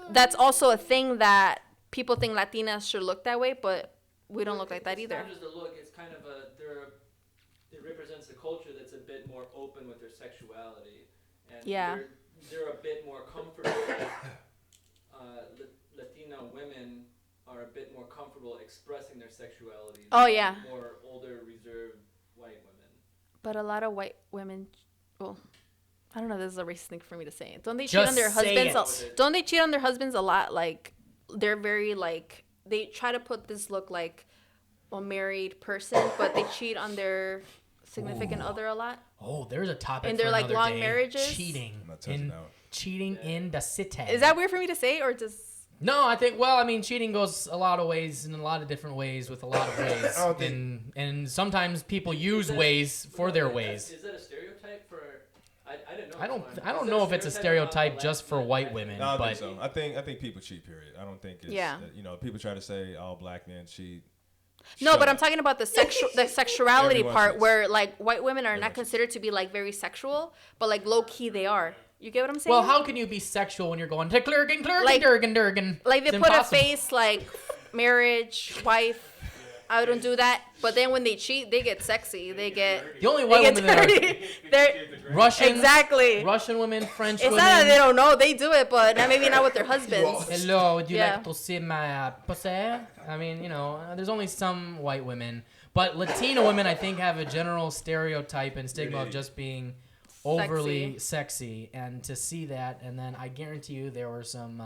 that's also a thing that people think Latinas should look that way, but we don't look like that It's either. not just a look. It's kind of they're it represents a culture that's a bit more open with their sexuality, and Yeah. they're a bit more comfortable. Latina women are a bit more comfortable expressing their sexuality. Oh, than yeah. More older, reserved white women. But a lot of white women, well, I don't know. This is a racist thing for me to say. Don't they cheat Just on their say husbands? it. Don't they cheat on their husbands a lot? Like they're very like they try to put this look like a married person, but they cheat on their significant other a lot. Oh, there's a topic And for they're, like, another long day. marriages? Cheating. I'm not touching in that one. cheating in the city. Is that weird for me to say, or just? No, I think. Well, I mean, cheating goes a lot of ways in a lot of different ways with a lot of ways, I don't think- and sometimes people use that- ways for their ways. Is that a stereotype for? I didn't know. I don't know if it's a stereotype just for white women, No, I don't but think so. I think people cheat. Period. I don't think it's. Yeah. You know, people try to say all black men cheat. No, Shut but I'm up. talking about the sexuality Everyone part cheats. where like white women are Everyone not considered to be like very sexual, but like low key they are. You get what I'm saying? well, how can you be sexual when you're going to Klurgen, Like- Durgan? like they It's put impossible. a face like marriage, wife. I don't do that. But then when they cheat, they get sexy. They get The only they white get women that are dirty. They're Russian, exactly. Russian women, French It's women. not that they don't know. They do it, but maybe not with their husbands. Hello, would you Yeah. like to see my pussy? I mean, you know, there's only some white women, but Latina women, I think, have a general stereotype and stigma of just being overly sexy, and to see that, and then I guarantee you there were some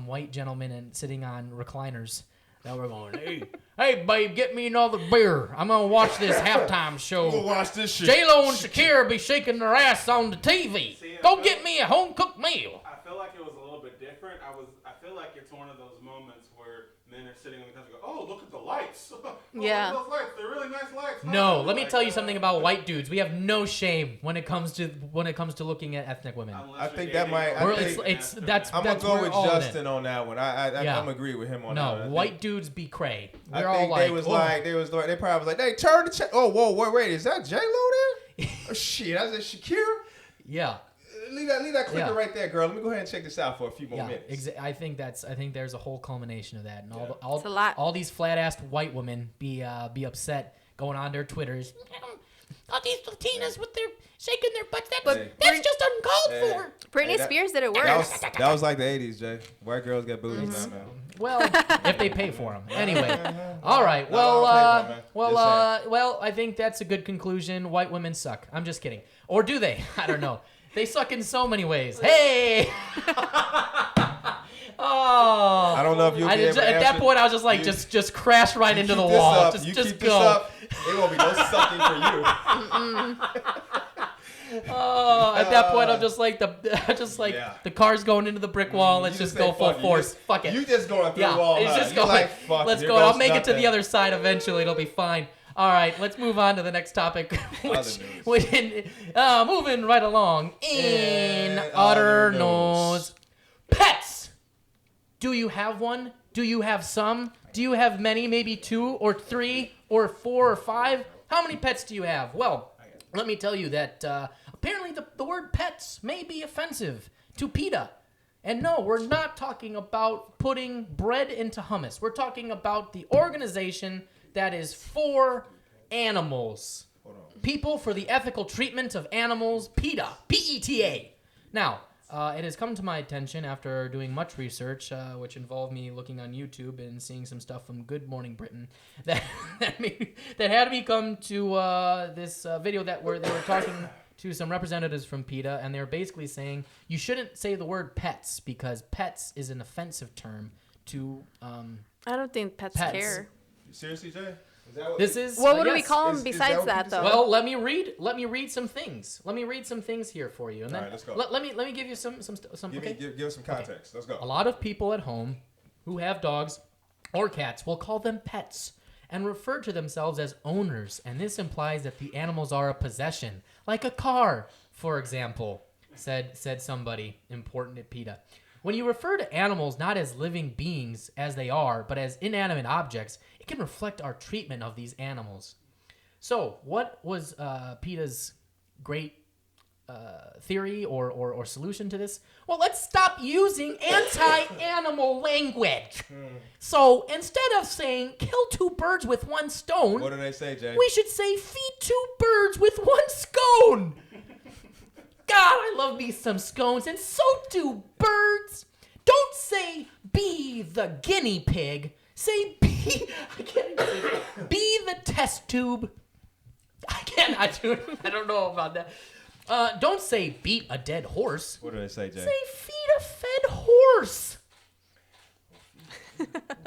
white gentlemen sitting on recliners that were going, hey, babe, get me another beer. I'm gonna watch this halftime show. We'll watch this shit. J-Lo and Shakira be shaking their ass on the TV. See, I Go feel- get me a home cooked meal. I feel like it was a little bit different. I feel like it's one of those moments where men are sitting on the couch and go, "Oh, look at the lights! Oh, Yeah. look at those lights. They're really nice lights." No, Huh?" let me Like, tell you something about white dudes. We have no shame when it comes to looking at ethnic women. unless I you're think that dating might- a I We're, white think- man, it's that's I'm that's gonna go we're with all in it. Justin on that one. Yeah. I'm agree with him on No, that one. white dudes be cray. I We're all think like, they was "Oh." like they probably was like, "Hey, turn the oh whoa wait, is that J-Lo there? Oh shit, that's a Shakira. Yeah, Leave that clicker Yeah. right there, girl. Let me go ahead and check this out for a few more yeah. minutes." I think there's a whole culmination of that, and Yeah. It's a lot. all these flat-assed white women be upset going on their Twitters. All these Latinas with their shaking their butts. But- That's just uncalled Hey. for. Britney Hey, that- Spears did it That worse. was like the '80s, Jay. White girls get booties now, man. Well, if they pay for them. Anyway. All right. No, Well, I'll pay for 'em, man. Just well, I think that's a good conclusion. White women suck. I'm just kidding. Or do they? I don't know. They suck in so many ways. Hey. Oh. I don't know if you'll be able to at that answer- point, I was just like, you- just crash right into the Keep this wall. up. Just You just keep go. this up. It won't be no sucking for you. Oh, at that point, I'm just like Yeah. the car's going into the brick wall. Let's You just say go full fuck it. You force. just- Fuck it. You just going through Yeah, the wall. it's huh? just You going. like, fuck, Let's here go. goes I'll make it to the nothing. other side eventually. It'll be fine. All right, let's move on to the next topic. Moving right along in In other other news. Pets. Do you have one? Do you have some? Do you have many? Maybe 2 or 3 or 4 or 5? How many pets do you have? Well, let me tell you that apparently the word pets may be offensive to PETA. And no, we're not talking about putting bread into hummus. We're talking about the organization that is for animals. People for the Ethical Treatment of Animals, PETA. P-E-T-A. Now, it has come to my attention after doing much research, which involved me looking on YouTube and seeing some stuff from Good Morning Britain, that had me come to this video they were talking to some representatives from PETA, and they were basically saying you shouldn't say the word pets because pets is an offensive term to I don't think pets Pets. care. Seriously, Jay? Is that what this is What do we yes. call them Is that besides what that, people though? say? Well, let me read some things. Let me read some things here for you, and then All right, let's go. let me give you some. Give us some context. Let's go. A lot of people at home who have dogs or cats will call them pets and refer to themselves as owners, and this implies that the animals are a possession, like a car, for example, said somebody important at PETA. When you refer to animals not as living beings as they are, but as inanimate objects, it can reflect our treatment of these animals. So, what was PETA's great theory or solution to this? Well, let's stop using anti-animal language. So instead of saying kill 2 birds with 1 stone, What do they say, Jay? we should say feed 2 birds with 1 scone. God, I love me some scones, and so do birds. Don't say be the guinea pig. Say be, I can't even say that. Be the test tube. I cannot do it. I don't know about that. Don't say beat a dead horse. What do they say, Jay? Say feed a fed horse.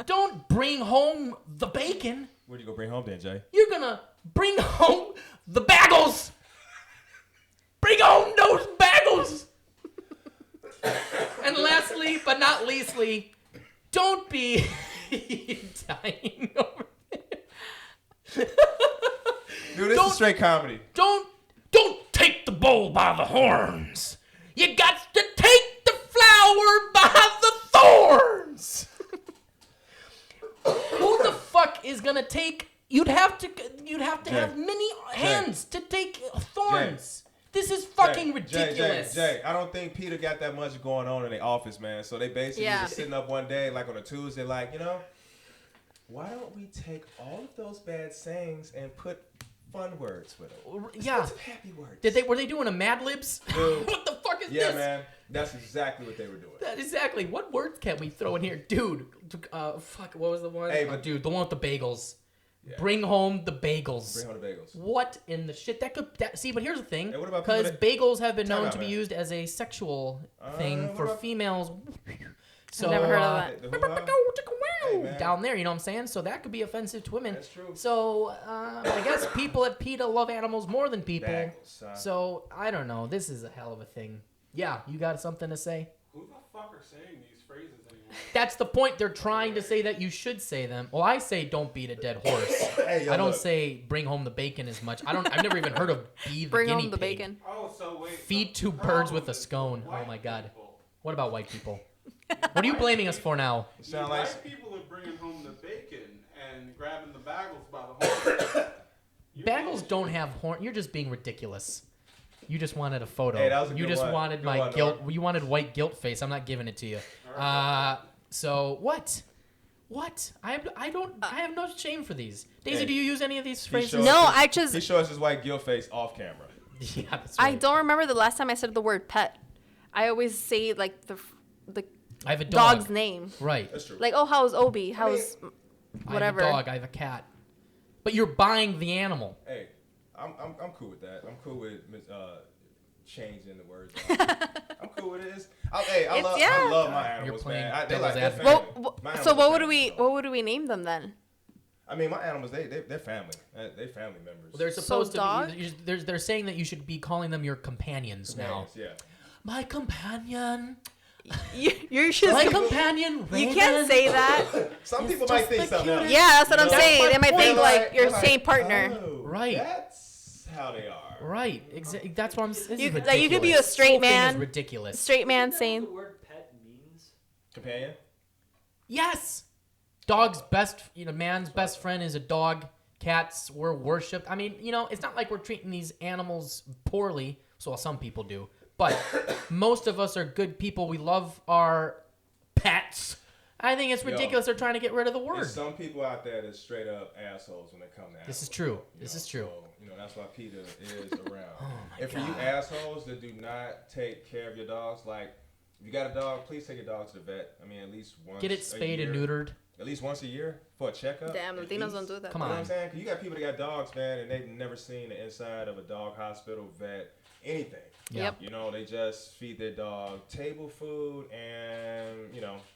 Don't bring home the bacon. What are you gonna bring home then, Jay? You're gonna bring home the bagels. Bring home those bagels. And lastly, but not leastly, don't be dying over there. Dude, this is straight comedy. Don't take the bull by the horns. You got to take the flower by the thorns. Who the fuck is gonna take? You'd have to have many hands to take thorns. This is fucking ridiculous. Jay, I don't think PETA got that much going on in the office, man. So they basically just sitting up one day, like on a Tuesday, like, why don't we take all of those bad sayings and put fun words with them? Yeah. Put some happy words. Were they doing a Mad Libs? What the fuck is this? Yeah, man. That's exactly what they were doing. Exactly. What words can we throw in here? Dude, fuck, what was the one? Hey, but dude, the one with the bagels. Yeah. Bring home the bagels. Bring home the bagels. What in the shit? See, but here's the thing. Hey, what about because bagels have been known to be man. used as a sexual thing for females. So, I've never heard of that. Hey, down there, you know what I'm saying? So that could be offensive to women. That's true. So I guess people at PETA love animals more than people. Bagels, So I don't know. This is a hell of a thing. Yeah, you got something to say? Who the fuck are saying these phrases anymore? That's the point. They're trying to say that you should say them. Well, I say don't beat a dead horse. Hey, yo, I don't look. say bring home the bacon as much. I've never even heard of be the Bring guinea home the pig. bacon. Oh, so wait. Feed so 2 birds with a problem is scone. white Oh my god. people. What about white people? What are you blaming us for now? It You sound like white people are bringing home the bacon and grabbing the bagels by the horn. Bagels don't have horn. You're just being ridiculous. You just wanted a photo. Hey, that was a you good just one. wanted Good my one, guilt. Norm. You wanted white guilt face. I'm not giving it to you. So what? What? I have no shame for these. Daisy, Hey, do you use any of these phrases? shows No, us- I just He shows his white guilt face off camera. Yeah, that's I right. don't remember the last time I said the word pet. I always say like the I have a dog. dog's name. Right. That's true. Like, oh, how's Obi? How's whatever. I have a dog. I have a cat. But you're buying the animal. Hey, I'm cool with that. I'm cool with changing the words. I'm cool with it. I love my animals, playing man. They devil's like their advocate. family. My So animals what are would family, what would we name them then? I mean, my animals, they're family. They're family members. Well, they're supposed dog? to be. They're saying that you should be calling them your companions now. Yeah. My companion. You're just My companion. you Raven. can't say that. Some people It's might just think the something else. cutest- Yeah, that's what I'm That's saying. my They might point. think like your They're same partner. oh, Right. That's how they are. Right. Exactly. That's what I'm saying. You could be a straight man. Is ridiculous. Straight man Do you know what saying the word pet means? Companion? Yes. Dog's best. Man's best friend is a dog. Cats were worshipped. I mean, it's not like we're treating these animals poorly. So some people do, but most of us are good people. We love our pets. I think it's ridiculous. They're trying to get rid of the word. There's some people out there that's straight up assholes when it comes to This is animals. true. This is true. So, that's why PETA is around. Oh and for you assholes that do not take care of your dogs, like, if you got a dog, please take your dog to the vet. I mean, at least once Get it a spayed and year. neutered. At least once a year for a checkup. damn, at Latinos least. don't do that. Come You know on. what I'm saying? 'Cause you got people that got dogs, man, and they've never seen the inside of a dog hospital, vet, anything. Yeah. Yep. They just feed their dog table food, and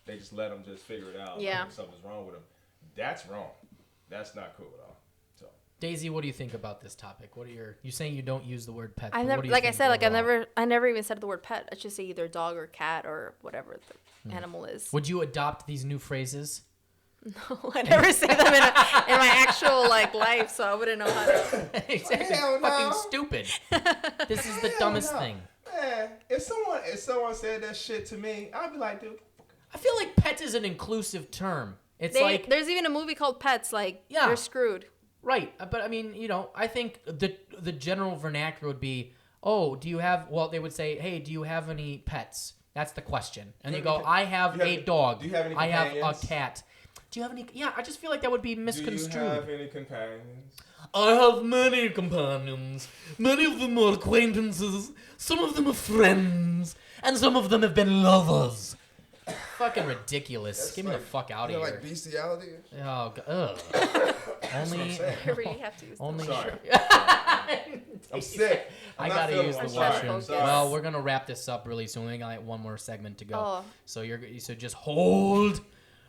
they just let them just figure it out. Yeah. If something's wrong with them. That's wrong. That's not cool at all. So Daisy, what do you think about this topic? You saying you don't use the word pet? I but never, what do you like I think said, overall? I never even said the word pet. I just say either dog or cat or whatever the animal is. Would you adopt these new phrases? No, I never say them in my actual life, so I wouldn't know how to. Exactly. Hell no. Fucking stupid. This is the Hell dumbest no. thing. Man, if someone said that shit to me, I'd be like, dude. I feel like pet is an inclusive term. It's like There's even a movie called Pets. Yeah. You're screwed. right, but I mean, I think the general vernacular would be oh, do you have? Well, they would say, hey, do you have any pets? That's the question. And they go, I have a dog. Do you have any I have companions? a cat. Do you have any? Yeah, I just feel like that would be misconstrued. Do you have any companions? I have many companions. Many of them are acquaintances. Some of them are friends. And some of them have been lovers. Fucking ridiculous. That's Get me the fuck out of here. Like bestiality? Oh, ugh. Only. Wherever you have to use Only. Sorry. I'm sick. I gotta use the I'm trying to washroom. focus. Well, we're gonna wrap this up really soon. We got like one more segment to go. Oh. So so just hold.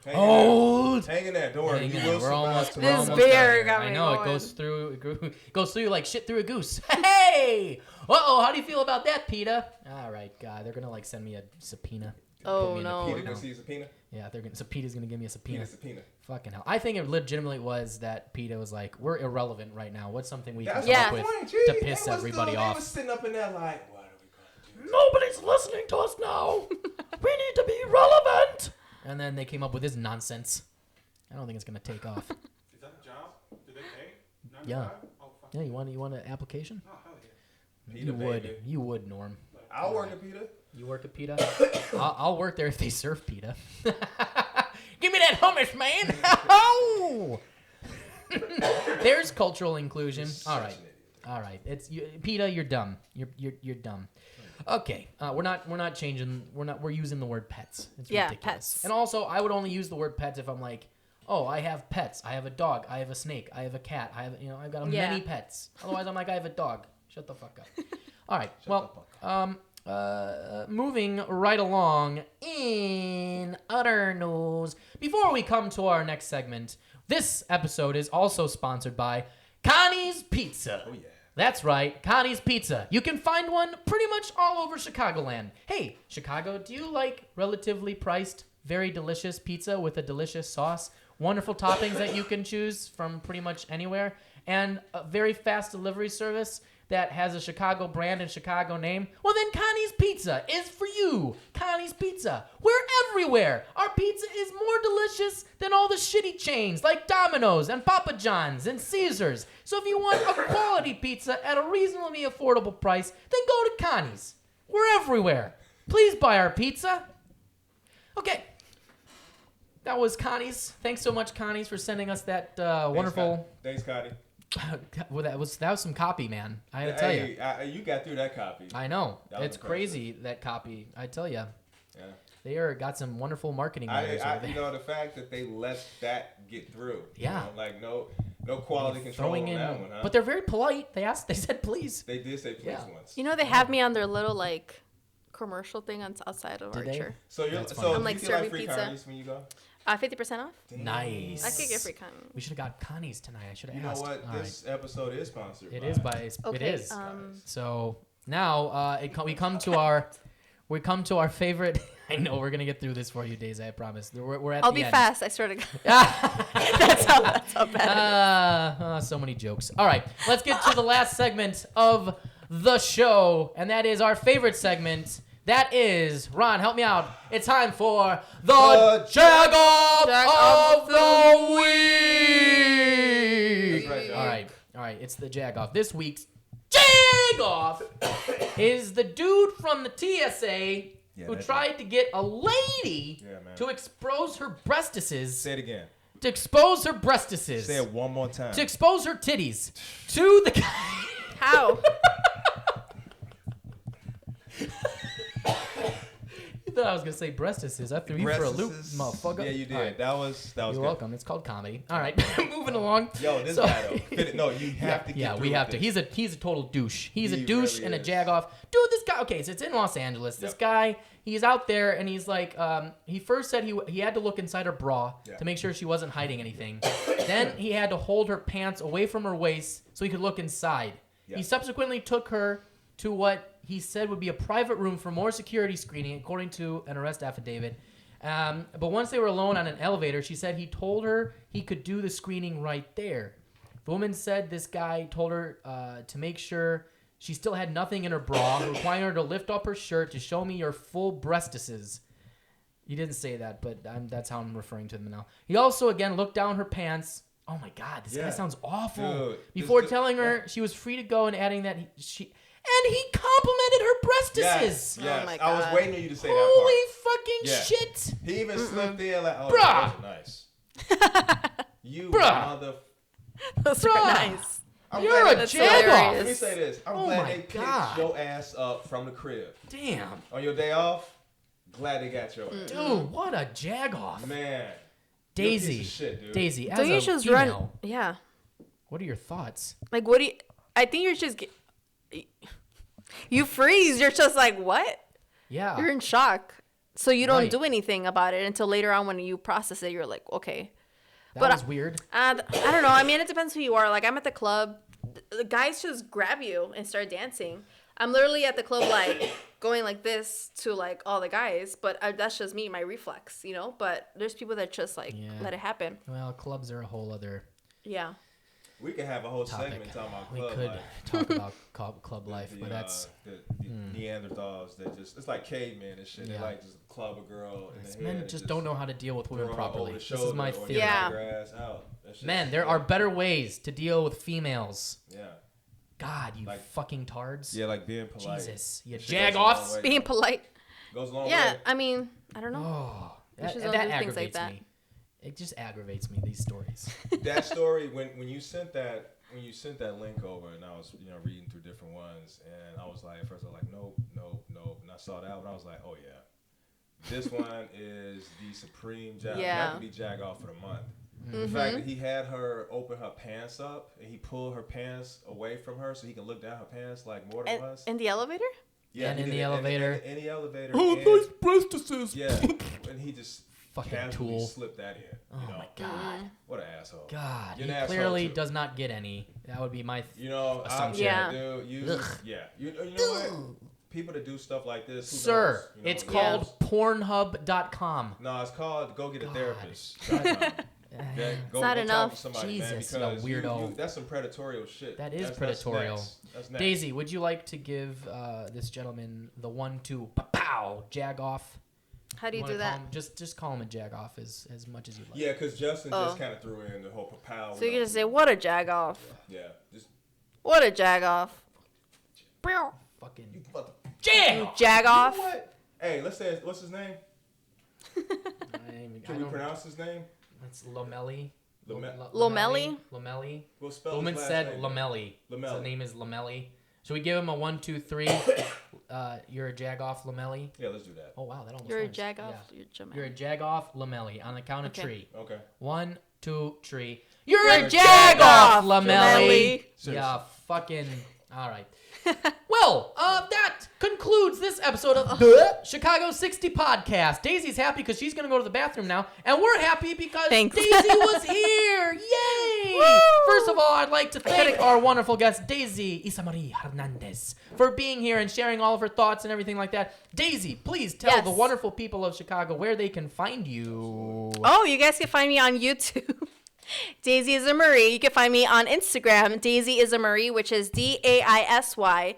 Hang in there. Don't worry. Hang You in will there. We're survive almost. tomorrow. We're This almost beer there. got I me know going. it goes through like shit through a goose. Hey. Uh-oh. How do you feel about that, PETA? All right, God. They're gonna like send me a subpoena. Oh, Put me in the no. PETA court gonna now. see a subpoena? Yeah, PETA's gonna give me a subpoena. PETA subpoena. Fucking hell. I think it legitimately was that PETA was like, we're irrelevant right now. What's something we can That's come Yeah. up with point, to G. piss They was everybody still- off? They was sitting up in there like, what are we gonna do? Nobody's listening to us now. We need to be relevant. And then they came up with this nonsense. I don't think it's gonna take off. Is that a job? Do they pay? Yeah. 9 to 5? Oh, fuck. Yeah, you want an application? Oh, hell yeah. PETA, baby. You would, Norm. I'll work at PETA. You work at PETA? I'll work there if they serve PETA. Give me that hummus, man. Oh! There's cultural inclusion. All Such right, an idiot. all right. PETA. You're dumb. You're dumb. Okay, we're not changing. We're using the word pets. It's Yeah, ridiculous. pets. And also, I would only use the word pets if I'm like, oh, I have pets. I have a dog. I have a snake. I have a cat. I've got Yeah. many pets. Otherwise, I'm like, I have a dog. Shut the fuck up. All right. Moving right along in other news. Before we come to our next segment, this episode is also sponsored by Connie's Pizza. Oh, yeah. That's right, Connie's Pizza. You can find one pretty much all over Chicagoland. Hey, Chicago, do you like relatively priced, very delicious pizza with a delicious sauce, wonderful toppings that you can choose from pretty much anywhere, and a very fast delivery service that has a Chicago brand and Chicago name? Well, then Connie's Pizza is for you. Connie's Pizza. We're everywhere. Our pizza is more delicious than all the shitty chains like Domino's and Papa John's and Caesar's. So if you want a quality pizza at a reasonably affordable price, then go to Connie's. We're everywhere. Please buy our pizza. Okay. That was Connie's. Thanks so much, Connie's, for sending us that wonderful... Thanks, Scotty. Well, that was some copy, man. I had to tell you. You got through that copy. I know. That was It's impressive. crazy, that copy. I tell you. Yeah. They got some wonderful marketing writers over You there. know, the fact that they let that get through. Yeah. You know, like no quality control Throwing on in, that one, huh? but they're very polite. They said please. They did say please Yeah. once. You know, they have me on their little, like, commercial thing outside of Did they? Archer. So That's so funny. I'm, do like, you get like serving free pizza. Connie's when you go? 50% off? Nice. I could get free con. We should have got Connie's tonight. I should have You know asked. what? All This episode is sponsored. right. by It is by. It Okay, is. um, So now we come to our favorite. I know we're gonna get through this for you, Days. I promise. We're at I'll the be end. fast, I swear to God. That's how bad So many jokes. All right, let's get to the last segment of the show, and that is our favorite segment. That is, Ron, help me out. It's time for the Jag of the Week. That's right, John. All right. It's the Jag off. This week's Jag off is the dude from the TSA who that tried to get a lady Yeah, man. to expose her breastises. Say it again. To expose her breastises. Say it one more time. To expose her titties to the guy. How? You thought I was gonna say breastises. I threw you for a loop, Breastises. motherfucker. Yeah, you did. All right. That was You're good. welcome. It's called comedy. All right, moving along. Yo, this So- guy though. No, you have to get Yeah, through we have with to. this. He's a total douche. He's a He douche really and a is. jagoff. Dude, this guy. Okay, so it's in Los Angeles. This Yep. guy, he's out there and he's like, he first said he had to look inside her bra Yeah. to make sure she wasn't hiding anything. Then he had to hold her pants away from her waist so he could look inside. Yeah. He subsequently took her to what he said would be a private room for more security screening, according to an arrest affidavit. But once they were alone on an elevator, she said he told her he could do the screening right there. The woman said this guy told her to make sure she still had nothing in her bra, requiring her to lift up her shirt to show me your full breastises. He didn't say that, but that's how I'm referring to them now. He also, again, looked down her pants. Oh my God, this guy Yeah. sounds awful. Dude, Before this- telling her she was free to go and adding that she... and he complimented her breastises. Yes. Oh my I was God. waiting on you to say Holy that part. fucking Yeah. shit. He even slipped in like, oh, Bruh. those are nice. You mother. Those are Bruh. nice. I'm You're glad a That's jag hilarious. off. Let me say this. I'm Oh glad my they picked God. your ass up from the crib. Damn. On your day off, glad they got your ass. Dude, what a jag off. Man. Daisy. You're a piece of shit, dude. Daisy, as Don't you a just female, run? Yeah. what are your thoughts? Like, what do you? I think you're just. You freeze. You're just like, what? Yeah. You're in shock. So you don't Right. do anything about it until later on when you process it. You're like, okay. That but was weird. I don't know. I mean, it depends who you are. Like, I'm at the club. The guys just grab you and start dancing. I'm literally at the club, like, going like this to, like, all the guys. But that's just me, my reflex, you know? But there's people that just, like, Yeah. let it happen. Well, clubs are a whole other Yeah. We could have a whole topic. segment talking about We club could life. talk about club life, but that's the Neanderthals. They just it's like cavemen and shit. Yeah. They like just club a girl. In the head men and just don't know how to deal with women throw her over properly. the This is shoulder my or theory. Yeah. knock her ass out. That shit- Men, there are better ways to deal with females. Yeah. God, you Like- fucking tards. Yeah, like being polite. Jesus, you That shit jag goes a long offs. way, Being though. polite. Goes a long Yeah. way. I mean, I don't know. Oh, that, should that don't do things like aggravates that. me. It just aggravates me, these stories. That story when you sent that link over and I was reading through different ones and I was like at first I was like nope and I saw that one I was like oh yeah this one is the supreme jag. Yeah. That could be jag off for the month. The fact that he had her open her pants up and he pulled her pants away from her so he can look down her pants like more than once. In the elevator? Yeah, And he in did the it. elevator. In the elevator. Oh, and- nice breastises. Yeah, and he just Fucking casually tool. slipped that in. Oh You know? my God. What an asshole. God, You're he an asshole, clearly too. does not get any. That would be my. You know, Assumption. Yeah. dude, you know what? People that do stuff like this, who Sir, knows? You know, it's who Yeah. called knows? Pornhub.com. No, it's called go get a God. therapist. Okay? Go, not go enough. Talk to somebody, Jesus, man, you because weirdo. that's some predatorial shit. That is That's predatorial. That's next. Daisy, would you like to give this gentleman the 1-2 pow jag off? How do you wanna do call that? him- just call him a jag off as much as you like. Yeah, because Justin Oh. just kind of threw in the whole pow. So you can just say, what a jag off. Yeah, just What a jag off. Pew. Fucking you mother. jag. Jag off. What? Hey, let's say what's his name? I Can we don't. pronounce his name? It's Lomelli. Lomelli? Lomelli. We'll spell Woman his last said name. Lomelli. Lomelli. His name is Lomelli. Should we give him a 1-2-3? You're a jag off, Lomelli. Yeah, let's do that. Oh wow, that almost. You're a rhymes. jag off. Yeah. You're Jamal. You're a jag off, Lomelli. On the count of Okay. 3. Okay. 1, 2, 3. You're You're a a jag jag off, off, Lomelli. Lomelli. Yeah, fucking. All right. Well, that concludes this episode of the Chicago 60 podcast. Daisy's happy because she's going to go to the bathroom now, and we're happy because Thanks. Daisy was here. Yay! Woo! First of all, I'd like to thank our wonderful guest, Daisy Isamary Hernandez, for being here and sharing all of her thoughts and everything like that. Daisy, please tell Yes. the wonderful people of Chicago where they can find you. Oh, you guys can find me on YouTube. Daisy Isamary. You can find me on Instagram, Daisy Isamary, which is DAISYISAMARY.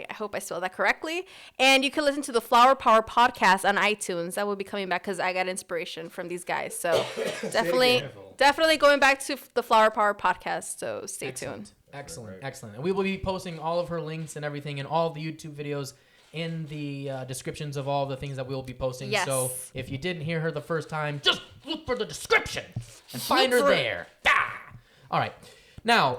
I hope I spelled that correctly. And you can listen to the Flower Power podcast on iTunes. That will be coming back because I got inspiration from these guys. So definitely going back to the Flower Power podcast. So stay tuned. Excellent. And we will be posting all of her links and everything and all of the YouTube videos in the descriptions of all the things that we'll be posting. Yes. So if you didn't hear her the first time, just look for the description and find her there. Ah! All right. Now,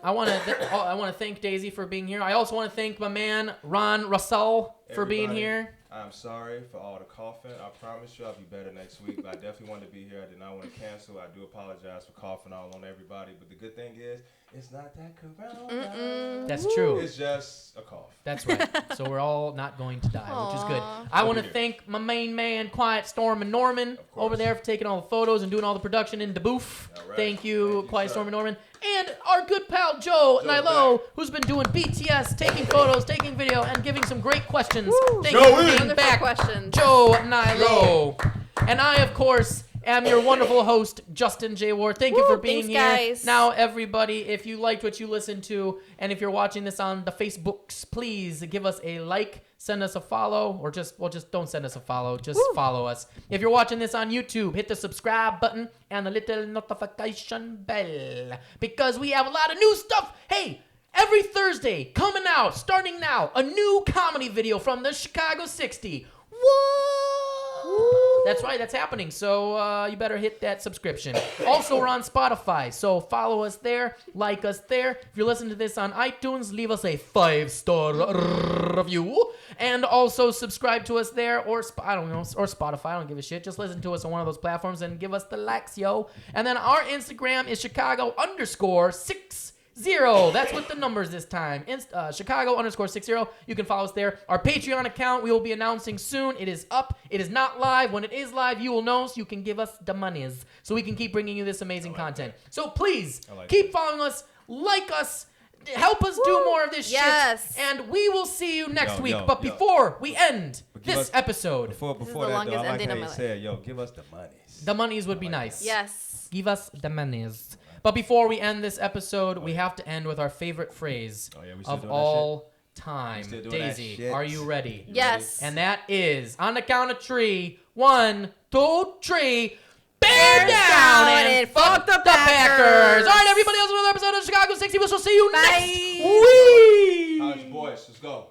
I want to thank Daisy for being here. I also want to thank my man Ron Russell for being Everybody, here. I'm sorry for all the coughing. I promise you I'll be better next week. But I definitely wanted to be here. I did not want to cancel. I do apologize for coughing all on everybody. But the good thing is, it's not that corona. That's true. It's just a cough. That's right. So we're all not going to die, which is good. Aw. I want to be there. thank my main man, Quiet Storm and Norman, course. over there for taking all the photos and doing all the production in the booth. All right. Thank you, Thank you, Quiet sir. Storm and Norman. And our good pal, Joe Nilo, back. who's been doing BTS, taking photos, taking video, and giving some great questions. Woo. Thank Joe you for in. being Wonderful back, questions. Joe Nilo. And I, of course, am your wonderful host, Justin J. Ward. Thank you Woo, for being thanks, here. guys. Now, everybody, if you liked what you listened to, and if you're watching this on the Facebooks, please give us a like, send us a follow, or just don't send us a follow. Just follow us. If you're watching this on YouTube, hit the subscribe button and the little notification bell because we have a lot of new stuff. Hey, every Thursday, coming out, starting now, a new comedy video from the Chicago 60. What? That's right, that's happening. So you better hit that subscription. Also, we're on Spotify, so follow us there, like us there. If you're listening to this on iTunes, leave us a 5-star review, and also subscribe to us there, or I don't know, or Spotify. I don't give a shit. Just listen to us on one of those platforms and give us the likes, yo. And then our Instagram is Chicago_60. That's what the numbers this time. Chicago_60. You can follow us there. Our Patreon account we will be announcing soon. It is up. It is not live. When it is live, you will know, so you can give us the monies so we can keep bringing you this amazing content. So please keep following us, like us, help us do more of this shit. And we will see you next week. But before we end this episode, before that, though, I like how you said, give us the monies. The monies would be nice. Yes. Give us the monies. But before we end this episode, we have to end with our favorite phrase of all time. Daisy, are you ready? Yes. And that is, on the count of 3, 1, 2, 3, bear down and fuck the Packers. All right, everybody else, another episode of Chicago 60. We shall see you next week. College boys, let's go.